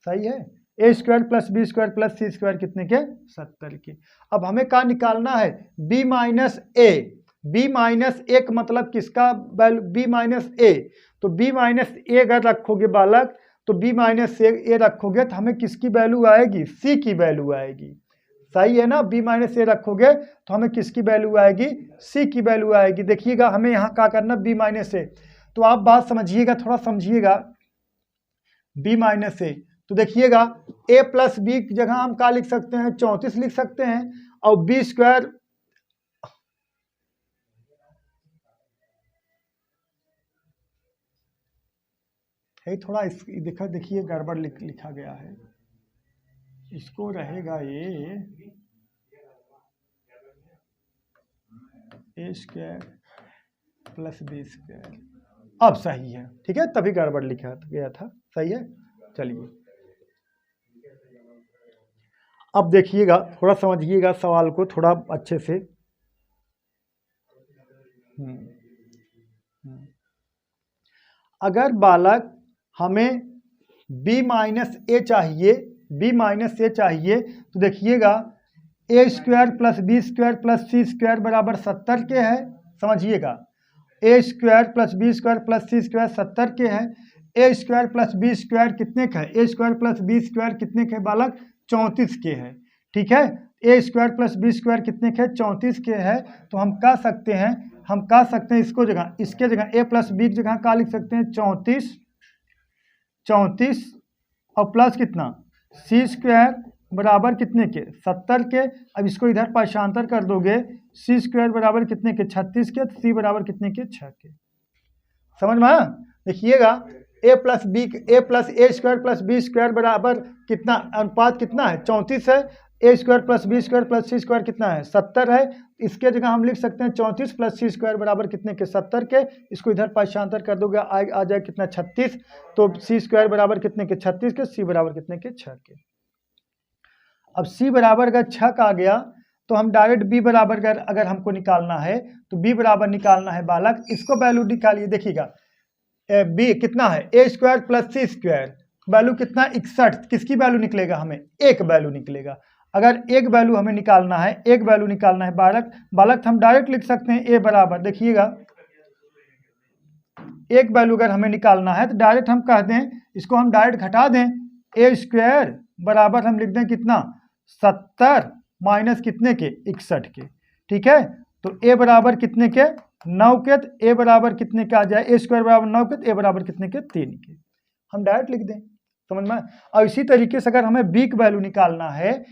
सही है, A square plus B square plus C square कितने के, 70 के। अब हमें क्या निकालना है, B minus A. B minus A का मतलब किसका वैल्यू, बी माइनस ए। तो बी माइनस ए अगर रखोगे बालक तो बी माइनस ए रखोगे तो हमें किसकी वैल्यू आएगी, सी की वैल्यू आएगी। सही है ना, बी माइनस ए रखोगे तो हमें किसकी वैल्यू आएगी, सी की वैल्यू आएगी। देखिएगा हमें यहाँ क्या करना, बी माइनस ए। तो आप बात समझिएगा, थोड़ा समझिएगा, बी माइनस ए। तो देखिएगा ए प्लस बी की जगह हम क्या लिख सकते हैं, 34 लिख सकते हैं। और बी स्क्वायर है, थोड़ा इस देखिए गड़बड़ लिखा गया है, इसको रहेगा ये ए स्क्वायर प्लस बी स्क्वायर। अब सही है, ठीक है, तभी गड़बड़ लिखा गया था। सही है, चलिए अब देखिएगा, थोड़ा समझिएगा सवाल को थोड़ा अच्छे से। अगर बालक हमें b माइनस ए चाहिए, b माइनस ए चाहिए, तो देखिएगा A square plus B square plus C square बराबर 70 के है। समझिएगा, A square plus B square plus C square 70 के है। A square plus B square कितने का है, A square plus B square कितने के बालक, 34 के है। ठीक है, A square plus B square कितने के, 34 के है। तो हम कह सकते हैं, इसको जगह, इसके जगह ए प्लस बी की जगह क्या लिख सकते हैं, 34 और प्लस कितना, सी स्क्वायर बराबर कितने के, 70 के। अब इसको इधर पाशांतर कर दोगे, सी स्क्वायर बराबर कितने के, 36 के। सी बराबर कितने के, 6 के। समझ में आया? देखिएगा A plus A square plus B square बराबर कितना, अनुपात कितना है, 34 है। A square plus B square plus C square कितना है, 70 है। इसके जगह हम लिख सकते हैं 34 प्लस सी स्क्वायर बराबर कितने के, 70 के। इसको इधर पाशांतर कर दोगे, आ जाए कितना, 36। तो सी स्क्वायर बराबर कितने के, 36 के। सी बराबर कितने के, 6 के। अब सी बराबर अगर 6 का आ गया तो हम डायरेक्ट बी बराबर अगर हमको निकालना है तो बी बराबर निकालना है बालक, इसको वैल्यू निकालिए। देखिएगा बी कितना है, A square plus C square, value कितना, 61। किसकी वैल्यू निकलेगा, हमें एक वैल्यू निकलेगा। अगर एक वैल्यू हमें निकालना है, बालक हम डायरेक्ट लिख सकते हैं ए बराबर, देखिएगा एक वैल्यू अगर हमें निकालना है तो डायरेक्ट हम कह दें, इसको हम डायरेक्ट घटा दें, ए स्क्वायर बराबर हम लिख दें कितना, 70 माइनस कितने के, 61 के। ठीक है, तो ए बराबर कितने के, 9 के। तो ए बराबर कितने का आ जाए, ए स्क्वायर बराबर 9 के, तो ए बराबर कितने के, 3 के। हम डायरेक्ट लिख दें, समझ में। और इसी तरीके से अगर हमें बी की वैल्यू निकालना है,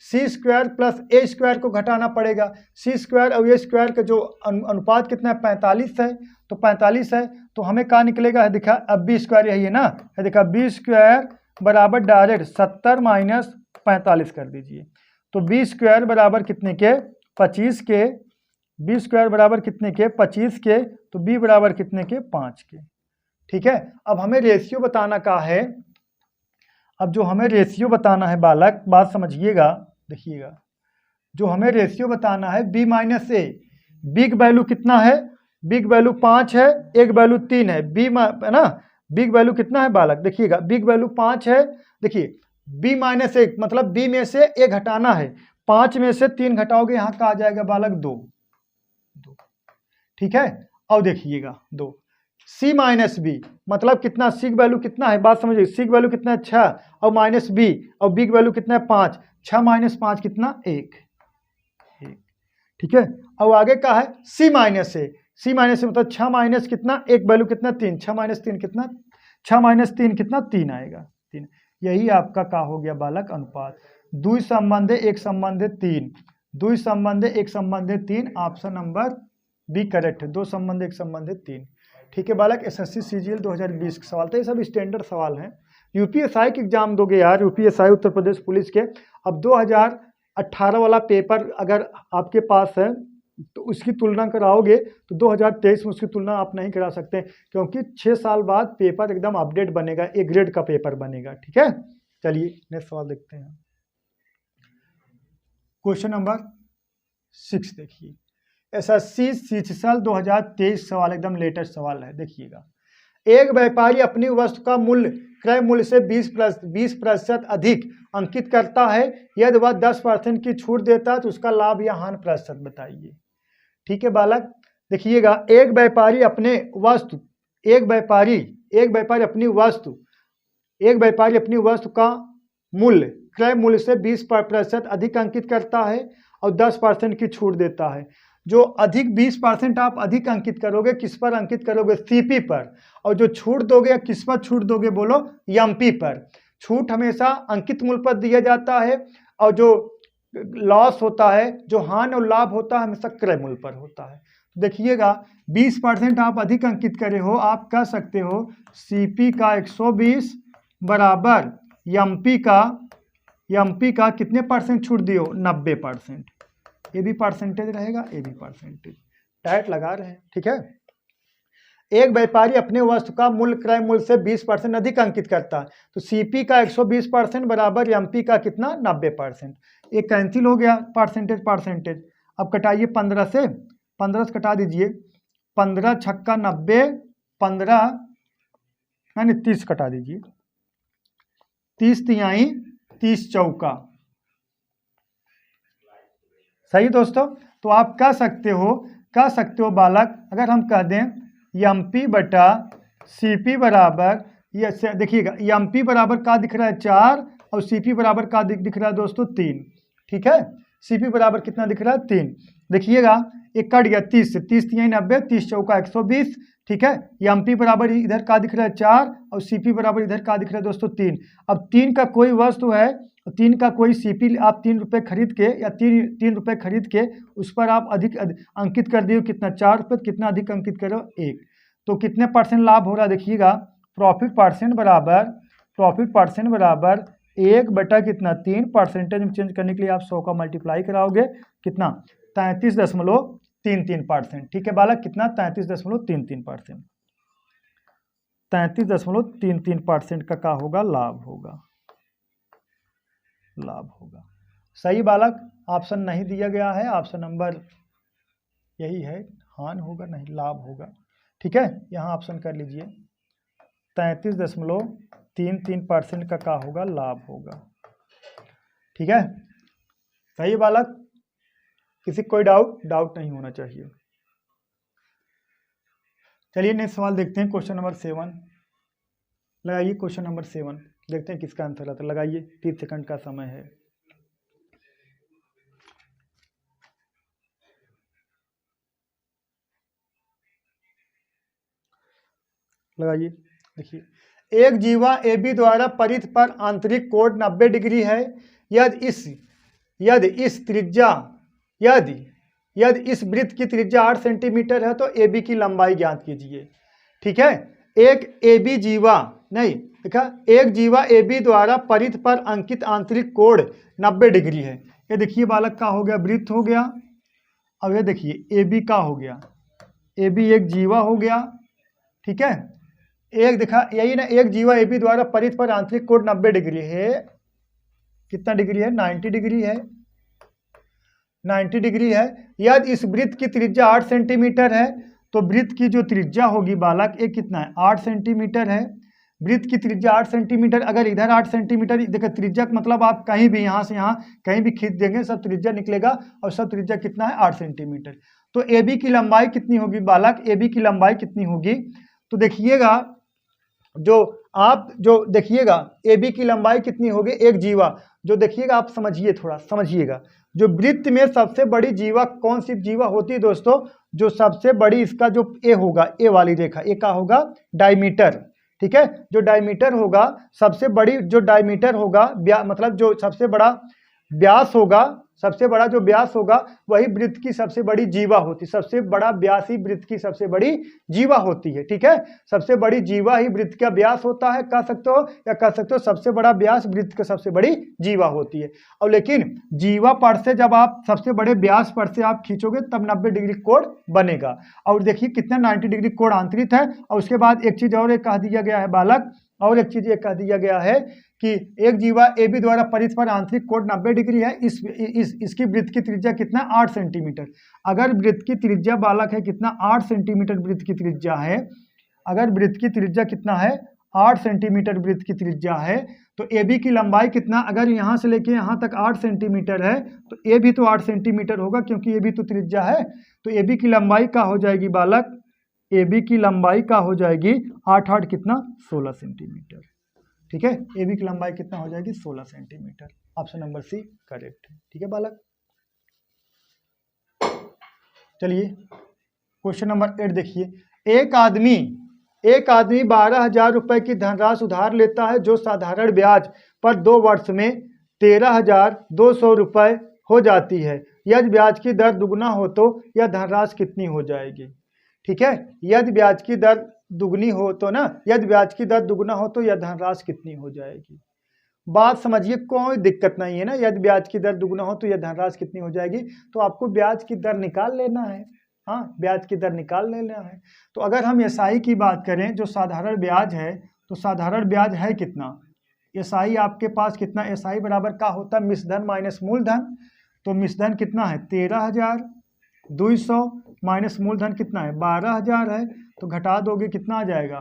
सी स्क्वायर प्लस ए स्क्वायर को घटाना पड़ेगा। सी स्क्वायर और ए स्क्वायर का जो अनुपात कितना है, 45 है। तो 45 है तो हमें क्या निकलेगा, है दिखा, अब बी स्क्वायर यही है ना, है दिखा, बी स्क्वायर बराबर डायरेक्ट 70 माइनस 45 कर दीजिए। तो बी स्क्वायर बराबर कितने के, 25 के। बी स्क्वायर बराबर कितने के, 25 के। तो बी बराबर कितने के, 5 के। ठीक है, अब हमें रेशियो बताना का है। अब जो हमें रेशियो बताना है बालक, बात समझिएगा, देखिएगा, जो हमें रेशियो बताना है बी माइनस ए, बिग वैल्यू कितना है, बिग वैल्यू 5 है, एक वैल्यू 3 है, बी है ना, बिग वैल्यू कितना है बालक, देखिएगा बिग वैल्यू 5 है। देखिए बी माइनस ए मतलब बी में से ए घटाना है, 5 में से 3 घटाओगे, यहाँ का आ जाएगा बालक 2। ठीक है, और देखिएगा 2। सी माइनस बी मतलब कितना, सी की वैल्यू कितना है, बात समझिए, सी की वैल्यू कितना है, 6, और माइनस बी, और बी की वैल्यू कितना है, 5। 6 माइनस 5 कितना, 1। ठीक है, और आगे का है सी माइनस ए, सी माइनस ए मतलब 6 माइनस कितना, एक वैल्यू कितना, 3। 6 माइनस 3 कितना, 6 माइनस 3 कितना, 3 आएगा, 3। यही आपका का हो गया बालक, अनुपात। 2 संबंध है, 1 संबंध है, 3। 2 संबंध है, 1 संबंध है, 3। ऑप्शन नंबर बी करेक्ट है, 2 संबंध 1 संबंध है, 3। ठीक है बालक, एसएससी सीजीएल 2020 के सवाल थे, ये सब स्टैंडर्ड सवाल हैं। यूपीएसआई के एग्जाम दोगे यार, यूपीएसआई उत्तर प्रदेश पुलिस के। अब 2018 वाला पेपर अगर आपके पास है तो उसकी तुलना कराओगे तो 2023 में उसकी तुलना आप नहीं करा सकते, क्योंकि 6 साल बाद पेपर एकदम अपडेट बनेगा, ए ग्रेड का पेपर बनेगा। ठीक है, चलिए नेक्स्ट सवाल देखते हैं। क्वेश्चन नंबर 6 देखिए, एसएससी सीजीएल 2023 सवाल, एकदम लेटेस्ट सवाल है। देखिएगा, एक व्यापारी अपनी वस्तु का मूल्य क्रय मूल्य से 20% अधिक अंकित करता है। यदि वह 10% की छूट देता है तो उसका लाभ या हानि प्रतिशत बताइए। ठीक है बालक, देखिएगा, एक व्यापारी अपनी वस्तु का मूल्य क्रय मूल्य से 20% अधिक अंकित करता है और 10% की छूट देता है। जो अधिक 20% आप अधिक अंकित करोगे, किस पर अंकित करोगे? सीपी पर। और जो छूट दोगे, किस पर छूट दोगे बोलो? एमपी पर। छूट हमेशा अंकित मूल्य पर दिया जाता है और जो लॉस होता है, जो हानि और लाभ होता है, हमेशा क्रय मूल्य पर होता है। देखिएगा, 20% आप अधिक अंकित करे हो, आप कह सकते हो सीपी का 120 बराबर एमपी का कितने परसेंट छूट दियो? 90%। ये भी परसेंटेज रहेगा, ये भी परसेंटेज, टाइट लगा रहे हैं। ठीक है, एक व्यापारी अपने वस्तु का मूल्य क्रय मूल्य से 20% अधिक अंकित करता है, तो सीपी का 120% बराबर एमपी का कितना? 90%। ये कैंसिल हो गया, परसेंटेज। अब कटाइए 15 से कटा दीजिए। 15 छक्का 90, 15 यानी 30 कटा दीजिए। 30 तिहाई 30 चौका। सही दोस्तों, तो आप कह सकते हो बालक, अगर हम कह दें एमपी बटा सीपी बराबर, ये देखिएगा, एमपी बराबर का दिख रहा है 4 और सीपी बराबर का दिख रहा है दोस्तों 3। ठीक है, सीपी बराबर कितना दिख रहा है? 3। देखिएगा, एक कट गया 30 से, 30 तिहाई 90, 30 चौका 120। ठीक है, एमपी बराबर इधर का दिख रहा है 4 और सीपी बराबर इधर का दिख रहा है दोस्तों 3। अब 3 का कोई वस्तु है, 3 का कोई सीपी आप 3 रुपये खरीद के, या 3 रुपये खरीद के उस पर आप अधिक अंकित कर दिए कितना? 4 रुपये। कितना अधिक अंकित करो? 1। तो कितने परसेंट लाभ हो रहा है? देखिएगा, प्रॉफिट परसेंट बराबर 1 बटा कितना? 3। परसेंटेज में चेंज करने के लिए आप 100 का मल्टीप्लाई कराओगे, कितना? 33.33%। ठीक है बालक, कितना? 33.33%। 33.33% का होगा? लाभ होगा। सही बालक, ऑप्शन नहीं दिया गया है, ऑप्शन नंबर यही है, हानि होगा नहीं, लाभ होगा। ठीक है, यहाँ ऑप्शन कर लीजिए, 33.33% का होगा? लाभ होगा। ठीक है, सही बालक, किसी कोई डाउट नहीं होना चाहिए। चलिए नेक्स्ट सवाल देखते हैं, क्वेश्चन नंबर 7 लगाइए। क्वेश्चन नंबर 7 देखते हैं किसका आंसर आता है। लगाइए, 30 सेकंड का समय है। लगाइए। देखिए, एक जीवा AB द्वारा परिध पर आंतरिक कोण 90 डिग्री है। यदि इस वृत्त की त्रिज्या 8 सेंटीमीटर है तो AB की लंबाई ज्ञात कीजिए। ठीक है, एक जीवा AB द्वारा परिध पर अंकित आंतरिक कोण 90 डिग्री है। ये देखिए बालक, का हो गया? वृत्त हो गया। अब ये देखिए AB का हो गया, AB एक जीवा हो गया। ठीक है, एक देखा यही ना, एक जीवा AB द्वारा परिध पर आंतरिक कोण 90 डिग्री है। कितना डिग्री है? 90 डिग्री है। 90 डिग्री है। यदि इस वृत्त की त्रिज्या 8 सेंटीमीटर है तो वृत्त की जो त्रिज्या होगी बालक, ये कितना है? 8 सेंटीमीटर है। वृत्त की त्रिज्या 8 सेंटीमीटर, अगर इधर 8 सेंटीमीटर, देखिए त्रिज्या मतलब आप कहीं भी यहाँ से यहाँ कहीं भी खींच देंगे, सब त्रिज्या निकलेगा और सब त्रिज्या कितना है? 8 सेंटीमीटर। तो AB की लंबाई कितनी होगी बालक? AB की लंबाई कितनी होगी? तो देखिएगा, जो देखिएगा AB की लंबाई कितनी होगी? एक जीवा, जो देखिएगा आप समझिए, थोड़ा समझिएगा, जो वृत्त में सबसे बड़ी जीवा कौन सी जीवा होती है दोस्तों? जो सबसे बड़ी, इसका जो A होगा, A वाली रेखा, A का होगा डायमीटर। ठीक है, जो डायमीटर होगा, सबसे बड़ी जो डायमीटर होगा, मतलब जो सबसे बड़ा व्यास होगा, सबसे बड़ा जो व्यास होगा वही वृत्त की सबसे बड़ी जीवा होती है। सबसे बड़ा व्यास ही वृत्त की सबसे बड़ी जीवा होती है। ठीक है, सबसे बड़ी जीवा ही वृत्त का व्यास होता है, कह सकते हो, या कह सकते हो सबसे बड़ा व्यास वृत्त की सबसे बड़ी जीवा होती है। और लेकिन जीवा पर से जब आप सबसे बड़े व्यास पर से आप खींचोगे तब 90 डिग्री कोण बनेगा। और देखिए कितना 90 डिग्री कोण आंतरिक है। और उसके बाद एक चीज और कह दिया गया है बालक, और एक चीज ये कह दिया गया है कि एक जीवा ए बी द्वारा परित पर आंतरिक कोण 90 डिग्री है, इसकी वृत्त की त्रिज्या कितना 8 सेंटीमीटर। अगर वृत्त की त्रिज्या बालक है कितना 8 सेंटीमीटर वृत्त की त्रिज्या है, अगर वृत्त की त्रिज्या कितना है 8 सेंटीमीटर वृत्त की त्रिज्या है, तो ए बी की लंबाई कितना, अगर यहाँ से लेके यहाँ तक 8 सेंटीमीटर है तो ए भी तो 8 सेंटीमीटर होगा क्योंकि ए बी तो त्रिज्या है। तो ए बी की लंबाई क्या हो जाएगी बालक, ए बी की लंबाई क्या हो जाएगी 8 कितना 16 सेंटीमीटर। ठीक है, ए बी की लंबाई कितना हो जाएगी 16 centimetre. Option number C correct है। ठीक है बालक, चलिए क्वेश्चन नंबर 8 देखिए। एक आदमी 12,000 रुपए की धनराशि उधार लेता है जो साधारण ब्याज पर 2 वर्ष में 13,200 रुपए हो जाती है। यदि ब्याज की दर दुगना हो तो यह धनराशि कितनी हो जाएगी। ठीक है, यदि ब्याज की दर दुगनी हो तो ना, यदि ब्याज की दर दुगना हो तो यह धनराशि कितनी हो जाएगी। बात समझिए, कोई दिक्कत नहीं है ना, यदि ब्याज की दर दुगना हो तो यह धनराशि कितनी हो जाएगी। तो आपको ब्याज की दर निकाल लेना है, हाँ ब्याज की दर निकाल लेना है। तो अगर हम एसआई की बात करें जो साधारण ब्याज है, तो साधारण ब्याज है कितना, एसआई आपके पास कितना, एसआई बराबर क्या होता है मिश्रधन माइनस मूलधन। तो मिश्रधन कितना है 13,200 माइनस मूलधन कितना है 12,000 है, तो घटा दोगे कितना आ जाएगा,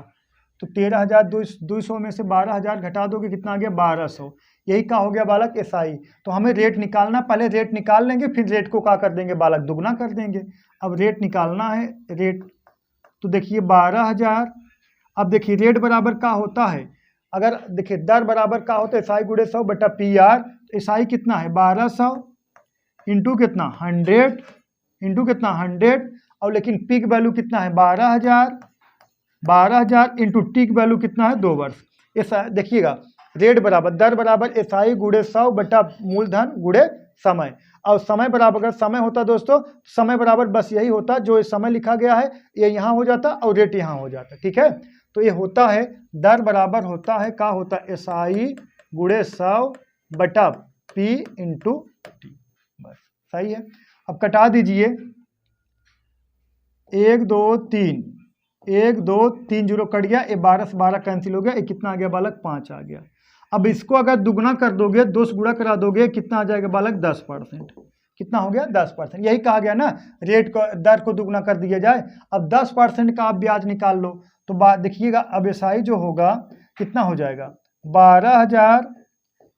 तो 13,200 में से 12,000 घटा दोगे कितना आ गया 1,200। यही क्या हो गया बालक एसआई। तो हमें रेट निकालना, पहले रेट निकाल लेंगे फिर रेट को क्या कर देंगे बालक दुगना कर देंगे। अब रेट निकालना है, रेट तो देखिए 12,000। अब देखिए रेट बराबर क्या होता है, अगर देखिए दर बराबर क्या होता है एसआई गुणे 100 बटा पी आर। तो एसआई कितना है 1200 इंटू कितना 100 इंटू कितना 100, और लेकिन पीक वैल्यू कितना है 12,000 इंटू टी की वैल्यू कितना है 2 वर्ष। ऐसा देखिएगा रेट बराबर दर बराबर एसआई गुणे 100 बटा मूलधन गुणे समय। और समय बराबर अगर समय होता दोस्तों, समय बराबर बस यही होता जो समय लिखा गया है ये यहाँ हो जाता और रेट यहाँ हो जाता। ठीक है, तो ये होता है दर बराबर होता है क्या होता है एसआई गुणे 100 बटा पी इंटू टी, बस सही है। अब कटा दीजिए 1 2 3 1 2 3 जीरो कट गया, ये 12 से 12 कैंसिल हो गया, ये कितना आ गया बालक 5 आ गया। अब इसको अगर दुगना कर दोगे 2 से गुणा करा दोगे कितना आ जाएगा बालक 10%। कितना हो गया 10%। यही कहा गया ना रेट को दर को दुगना कर दिया जाए। अब 10% का आप ब्याज निकाल लो तो बात देखिएगा अब एसआई जो होगा कितना हो जाएगा 12,000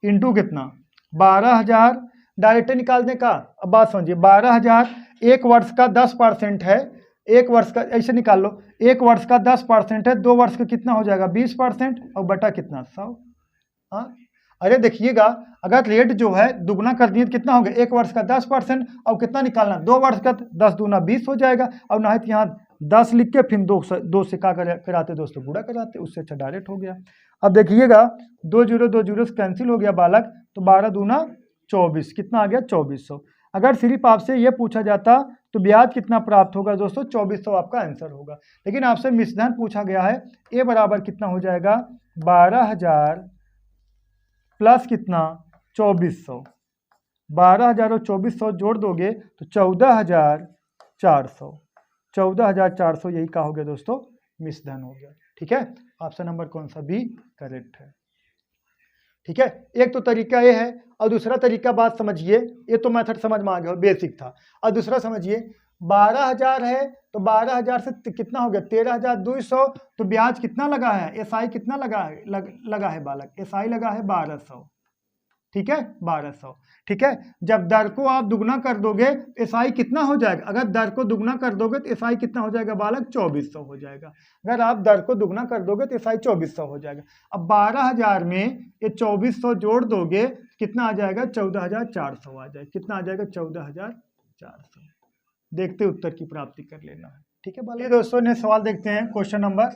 इंटू कितना 12,000 डायरेक्ट निकालने का। अब बात समझिए 12,000 एक वर्ष का 10% है, एक वर्ष का ऐसे निकाल लो, एक वर्ष का 10% है, 2 वर्ष का कितना हो जाएगा 20% और बटा कितना 100। हाँ अरे देखिएगा अगर रेट जो है दुगना कर दिए तो कितना हो गया, एक वर्ष का 10% और कितना निकालना 2 वर्ष का 10 दूना 20 हो जाएगा। और ना तो यहाँ 10 लिख के फिर 2 से क्या कराते दोस्तों गुणा कराते, उससे अच्छा डायरेक्ट हो गया। अब देखिएगा 2 जीरो से कैंसिल हो गया बालक, तो 12 दूना 24 कितना आ गया 2400। अगर सिर्फ आपसे ये पूछा जाता तो ब्याज कितना प्राप्त होगा दोस्तों 2400 आपका आंसर होगा। लेकिन आपसे मिश्रधन पूछा गया है, ए बराबर कितना हो जाएगा 12,000 प्लस कितना 2400, 12,000 और 2400 जोड़ दोगे तो 14,400, 14,400 यही का हो गया दोस्तों मिश्रधन हो गया। ठीक है, ऑप्शन नंबर कौन सा बी करेक्ट है। ठीक है, एक तो तरीका ये है और दूसरा तरीका बात समझिए, ये तो मेथड समझ में आ गया बेसिक था। और दूसरा समझिए 12,000 है तो 12,000 से कितना हो गया 13,200, तो ब्याज कितना लगा है एसआई कितना लगा है बालक एसआई लगा है 1,200। ठीक है 1,200। ठीक है, जब दर को आप दुगना कर दोगे एसआई कितना हो जाएगा, अगर दर को दुगना कर दोगे तो एसआई कितना हो जाएगा बालक 2,400 हो जाएगा। अगर आप दर को दुगना कर दोगे तो एसआई 2,400 हो जाएगा। अब 12,000 में ये 2,400 जोड़ दोगे कितना आ जाएगा 14,400 आ जाएगा। कितना आ जाएगा 14,400। देखते उत्तर की प्राप्ति कर लेना है। ठीक है बालक, दोस्तों ने सवाल देखते हैं क्वेश्चन नंबर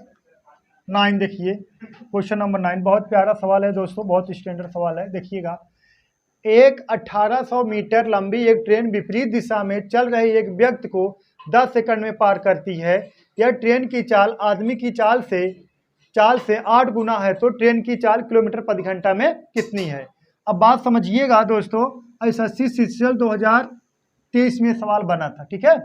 9। देखिए क्वेश्चन नंबर 9 बहुत प्यारा सवाल है दोस्तों, बहुत स्टैंडर्ड सवाल है। देखिएगा एक 1800 मीटर लंबी एक ट्रेन विपरीत दिशा में चल रही एक व्यक्ति को 10 सेकंड में पार करती है। यह ट्रेन की चाल आदमी की चाल से 8 गुना है, तो ट्रेन की चाल किलोमीटर प्रति घंटा में कितनी है। अब बात समझिएगा दोस्तों, एसएससी सीजीएल 2023 में सवाल बना था। ठीक है,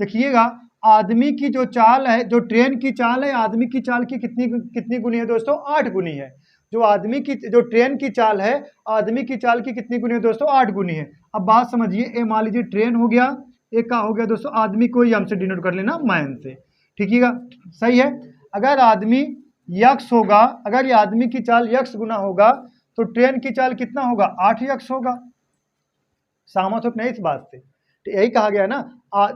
देखिएगा आदमी की जो चाल है, जो ट्रेन की चाल है, आदमी की चाल की कितनी कितनी गुनी है दोस्तों? 8 गुनी है। जो ट्रेन की चाल है, आदमी की चाल की कितनी गुनी है दोस्तों? 8 गुनी है। अब बात समझिए, ये मान लीजिए ट्रेन हो गया, एक का हो गया दोस्तों आदमी को यम से डिनोट कर लेना, मैन से, ठीक है, सही है। अगर आदमी यक्स होगा, अगर ये आदमी की चाल यक्स गुना होगा तो ट्रेन की चाल कितना होगा? 8 यक्स होगा। सहमत हो नहीं इस बात से? तो यही कहा गया ना,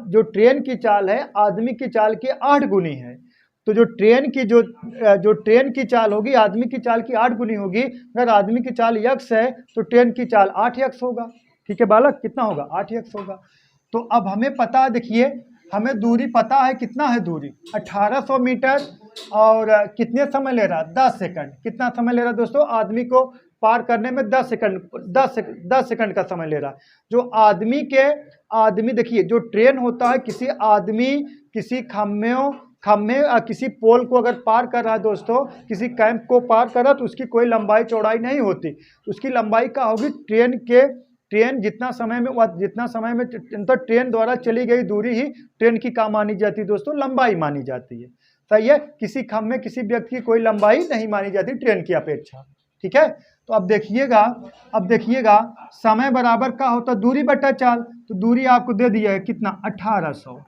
जो ट्रेन की चाल है आदमी की चाल की 8 गुनी है। तो जो ट्रेन की चाल होगी आदमी की चाल की 8 गुनी होगी। अगर आदमी की चाल यक्स है तो ट्रेन की चाल 8 यक्स होगा। ठीक है बालक, कितना होगा? 8 यक्स होगा। तो अब हमें पता, देखिए हमें दूरी पता है, कितना है दूरी? 1800 मीटर। और कितने समय ले रहा? 10 सेकंड। कितना समय ले रहा दोस्तों? आदमी को पार करने में 10 सेकंड, 10 सेकंड का समय ले रहा। जो आदमी देखिए, जो ट्रेन होता है, किसी खम्भे किसी पोल को अगर पार कर रहा है दोस्तों, किसी कैंप को पार कर रहा है, तो उसकी कोई लंबाई चौड़ाई नहीं होती। उसकी लंबाई क्या होगी? ट्रेन जितना समय में तो ट्रेन द्वारा चली गई दूरी ही ट्रेन की क्या मानी जाती है दोस्तों? लंबाई मानी जाती है। सही है। किसी खम्भे किसी व्यक्ति की कोई लंबाई नहीं मानी जाती ट्रेन की अपेक्षा। ठीक है। तो अब देखिएगा समय बराबर क्या होता? दूरी बटा चाल। तो दूरी आपको दे दिया है कितना? 1800।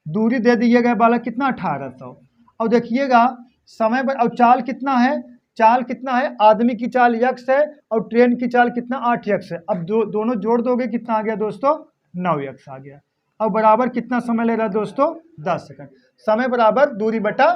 दूरी दे दिएगा बालक कितना? 1800। और देखिएगा समय और चाल कितना है? आदमी की चाल यक्स है और ट्रेन की चाल कितना? 8 यक्स है। अब दोनों जोड़ दोगे, कितना आ गया दोस्तों? 9 यक्स आ गया। अब बराबर कितना समय ले रहा है दोस्तों? 10 सेकंड। समय बराबर दूरी बटा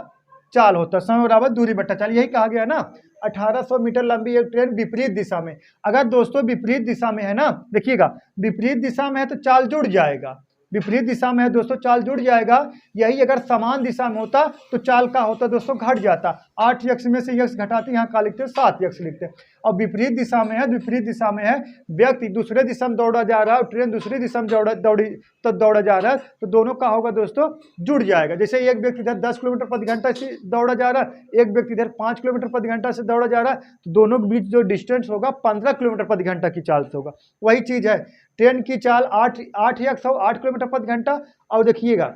चाल होता है। समय बराबर दूरी बटा चाल, यही कहा गया ना। 1800 मीटर लंबी एक ट्रेन विपरीत दिशा में, अगर दोस्तों विपरीत दिशा में है ना, देखिएगा विपरीत दिशा में है तो चाल जुड़ जाएगा। विपरीत दिशा में है दोस्तों, चाल जुड़ जाएगा। यही अगर समान दिशा में होता तो चाल का होता दोस्तों? घट जाता। 8 यक्स में से यक्स घटाते, यहाँ का लिखते 7 यक्स लिखते। और विपरीत दिशा में है, व्यक्ति दूसरे दिशा में दौड़ा जा रहा है और ट्रेन दूसरी दिशा में दौड़ा जा रहा है, तो दोनों का होगा दोस्तों? जुड़ जाएगा। जैसे एक व्यक्ति इधर 10 किलोमीटर प्रति घंटा से दौड़ा जा रहा है, एक व्यक्ति इधर 5 किलोमीटर प्रति घंटा से दौड़ा जा रहा है, तो दोनों के बीच जो डिस्टेंस होगा 15 किलोमीटर प्रति घंटा की चाल से होगा। वही चीज है, ट्रेन की चाल 8 यक्स 8 किलोमीटर प्रति घंटा। और देखिएगा,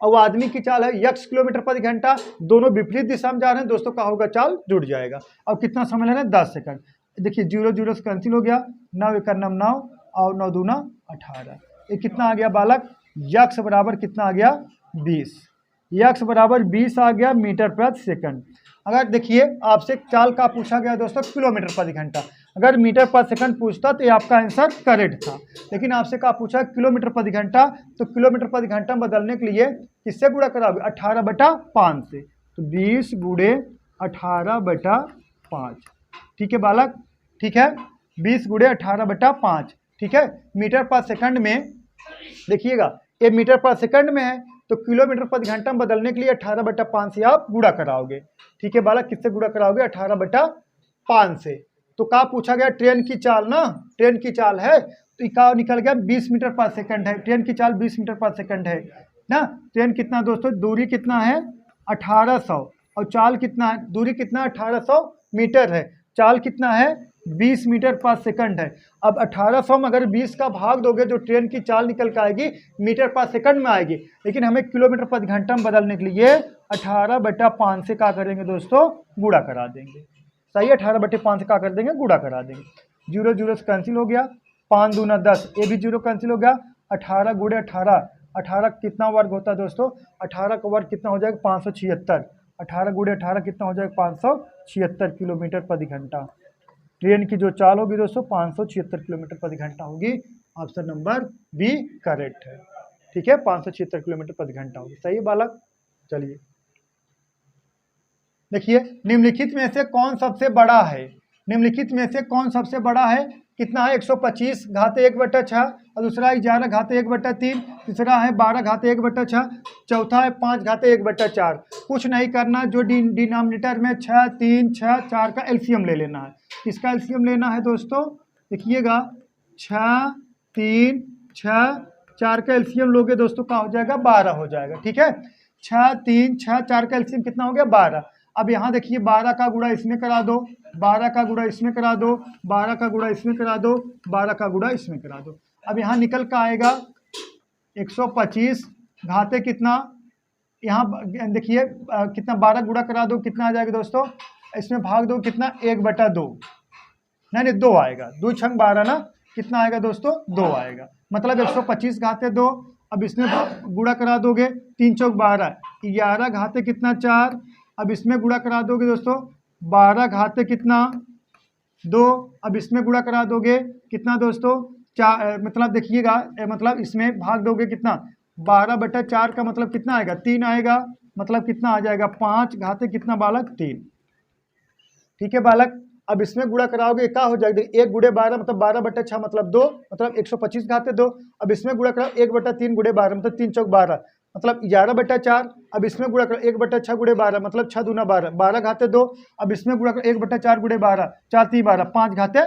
और आदमी की चाल है यक्स किलोमीटर प्रति घंटा। दोनों विपरीत दिशा में जा रहे हैं दोस्तों, का होगा? चाल जुड़ जाएगा। अब कितना समय ले रहे हैं? 10 सेकंड। देखिए 0 0 से कैंसिल हो गया, 9 1 9 और 9 2 18। ये कितना आ गया बालक? यक्स बराबर कितना आ गया? 20। यक्स बराबर 20 आ गया मीटर प्रति सेकंड। अगर देखिए आपसे चाल का पूछा गया दोस्तों किलोमीटर प्रति घंटा, अगर मीटर प्रति सेकंड पूछता तो ये आपका आंसर करेक्ट था। लेकिन आपसे क्या पूछा? किलोमीटर प्रति घंटा। तो किलोमीटर प्रति घंटा बदलने के लिए किससे गुणा कराओगे? 18/5 से। तो 20 गुणे 18/5। ठीक है बालक, ठीक है, 20 गुणे 18/5। ठीक है। मीटर प्रति सेकंड में देखिएगा, ये मीटर प्रति सेकंड में है, तो किलोमीटर प्रति घंटा में बदलने के लिए 18/5 से आप गुणा कराओगे। ठीक है बालक, किससे गुणा कराओगे? 18/5 से। तो क्या पूछा गया? ट्रेन की चाल ना, ट्रेन की चाल है, तो क्या निकल गया? 20 मीटर प्रति सेकंड है। ट्रेन की चाल 20 मीटर प्रति सेकंड है ना। ट्रेन कितना दोस्तों? दूरी कितना है? 1800। और चाल कितना है? दूरी कितना? 1800 मीटर है। चाल कितना है? 20 मीटर प्रति सेकंड है। अब 1800 में अगर 20 का भाग दोगे, जो ट्रेन की चाल निकल के आएगी मीटर प्रति सेकंड में आएगी। लेकिन हमें किलोमीटर प्रति घंटा में बदलने के लिए 18/5 से क्या करेंगे दोस्तों? गुणा करा देंगे। सही है, 18/5 से क्या कर देंगे? गुणा करा देंगे। 0 0 से कैंसिल हो गया, 5 दूना 10, ये भी 0 कैंसिल हो गया। 18 गुणे 18, 18 कितना वर्ग होता है दोस्तों? 18 का वर्ग कितना हो जाएगा? 576। 18 गुणे 18 कितना हो जाएगा? 576 किलोमीटर प्रति घंटा। ट्रेन की जो चाल होगी दोस्तों 576 किलोमीटर प्रति घंटा होगी। ऑप्शन नंबर बी करेक्ट है। ठीक है, 576 किलोमीटर प्रति घंटा होगी। सही है बालक। चलिए देखिए, निम्नलिखित में से कौन सबसे बड़ा है? निम्नलिखित में से कौन सबसे बड़ा है? कितना है? 125 घाते 1/6, और दूसरा है 11 घाते 1/3, तीसरा है 12 घाते 1/6, चौथा है 5 घाते 1/4। कुछ नहीं करना, जो डिनोमिनेटर में 6 3 6 4 का एलसीएम ले लेना है। किसका एलसीएम लेना है दोस्तों? देखिएगा 6 3 6 4 का एलसीएम लोगे दोस्तों, क्या हो जाएगा? 12 हो जाएगा। ठीक है, 6 3 6 4 का एलसीएम कितना हो गया? 12। अब यहाँ देखिए 12 का गुणा इसमें करा दो, 12 का गुणा इसमें करा दो, 12 का गुणा इसमें करा दो, 12 का गुणा इसमें करा दो। अब यहाँ निकल का आएगा 125 घाते कितना, यहाँ देखिए कितना 12 गुणा करा दो कितना आ जाएगा दोस्तों, इसमें भाग दो कितना 1/2, नहीं 2 आएगा, 2 छंग 12 ना, कितना आएगा दोस्तों 2 आएगा, मतलब 125 घाते 2। अब इसमें गुणा करा दोगे 3 चौक 12, 11 घाते कितना 4, अब इसमें गुणा करा दोगे दोस्तों 12 घाते कितना 2, अब इसमें गुणा करा दोगे कितना दोस्तों 4, मतलब देखिएगा मतलब इसमें भाग दोगे कितना 12/4 का मतलब कितना आएगा 3 आएगा, मतलब कितना आ जाएगा 5 घाते कितना बालक 3। ठीक है बालक, अब इसमें गुणा कराओगे क्या हो जाएगा, 1 गुणे 12 मतलब 12/6 मतलब 2, मतलब 125 घाते 2। अब इसमें गुणा कराओ 1/3 गुणे 12 मतलब 3 चौक 12 मतलब 11/4। अब इसमें गुणा करो 1/6 गुणे 12 मतलब 6 दूना 12, 12 घाते 2। अब इसमें गुणा करो 1/4 गुणे 12, 4 3 12, 5 घाते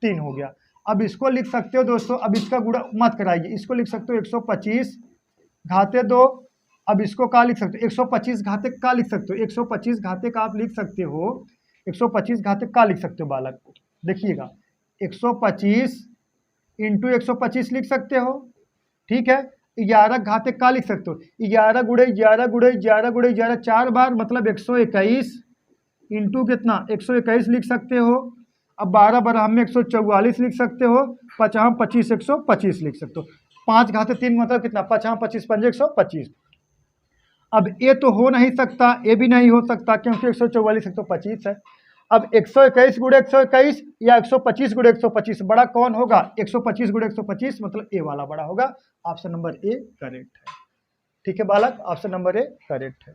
3 हो गया। अब इसको लिख सकते हो दोस्तों, अब इसका गुणा मत कराइए, इसको लिख सकते हो 125 घाते 2। अब इसको क्या लिख सकते हो 125 घाते का लिख सकते हो, 125 घाते का आप लिख सकते हो, 125 घाते का लिख सकते हो बालक, देखिएगा 125 इंटू 125 लिख सकते हो। ठीक है, 11 घाते का लिख सकते हो, 11 गुणे 11 गुणे 11 गुणे 11 4 बार मतलब 121 इंटू कितना 121 लिख सकते हो। अब 12 बराह में 144 लिख सकते हो, 50 25 125 लिख सकते हो। 5 घाते 3 मतलब कितना 50 25 5 125। अब ये तो हो नहीं सकता, ये भी नहीं हो सकता क्योंकि 144 125 है। अब 121 गुणे 121 या 125 गुणे 125 बड़ा कौन होगा, 125 गुणे 125 मतलब ए वाला बड़ा होगा। ऑप्शन नंबर ए करेक्ट है। ठीक है बालक, ऑप्शन नंबर ए करेक्ट है।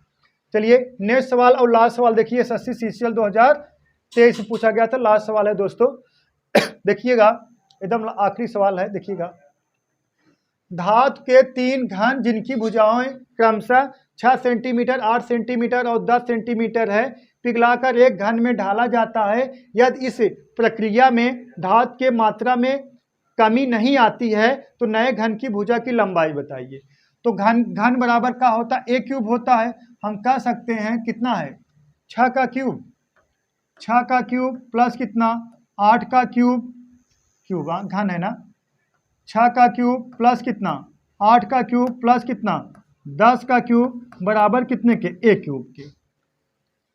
चलिए नेक्स्ट सवाल और लास्ट सवाल देखिए, एसएससी सीसीएल 2023 में पूछा गया था, लास्ट सवाल है दोस्तों। देखिएगा एकदम आखिरी सवाल है, देखिएगा धातु के 3 घन जिनकी भुजाएं क्रमशः 6 सेंटीमीटर 8 सेंटीमीटर और 10 सेंटीमीटर है, पिघलाकर एक घन में ढाला जाता है। यदि इस प्रक्रिया में धातु के मात्रा में कमी नहीं आती है तो नए घन की भुजा की लंबाई बताइए। तो घन बराबर क्या होता है, ए क्यूब होता है। हम कह सकते हैं कितना है 6 का क्यूब, 6 का क्यूब प्लस कितना 8 का क्यूब, क्यूब घन है ना, 6 का क्यूब प्लस कितना 8 का क्यूब प्लस कितना 10 का क्यूब बराबर कितने के, ए क्यूब के।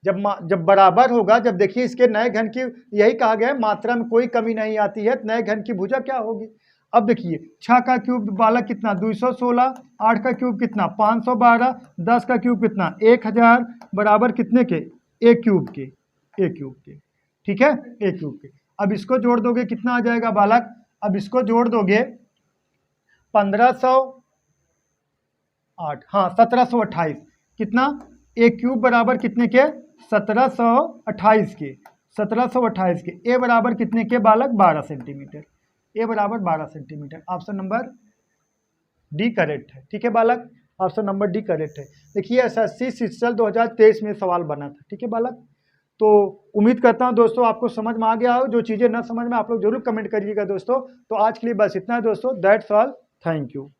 जब बराबर होगा, जब देखिए इसके नए घन की, यही कहा गया है मात्रा में कोई कमी नहीं आती है, नए घन की भुजा क्या होगी। अब देखिए 6 का क्यूब बालक कितना 216, 8 का क्यूब कितना 512, 10 का क्यूब कितना 1000 बराबर कितने के, ए क्यूब के, ए क्यूब के। ठीक है, ए क्यूब के। अब इसको जोड़ दोगे कितना आ जाएगा बालक, अब इसको जोड़ दोगे 1508, हाँ 1728, कितना ए क्यूब बराबर कितने के 1728 के, 1728 के। ए बराबर कितने के बालक 12 सेंटीमीटर, ए बराबर 12 centimetre. Option number D correct है। ठीक है बालक, ऑप्शन नंबर डी करेक्ट है। देखिए एसएससी सीसीएल 2023 में सवाल बना था। ठीक है बालक, तो उम्मीद करता हूं दोस्तों आपको समझ में आ गया हो। जो चीज़ें न समझ में आप लोग जरूर कमेंट करिएगा दोस्तों। तो आज के लिए बस इतना है दोस्तों, दैट्स ऑल, थैंक यू।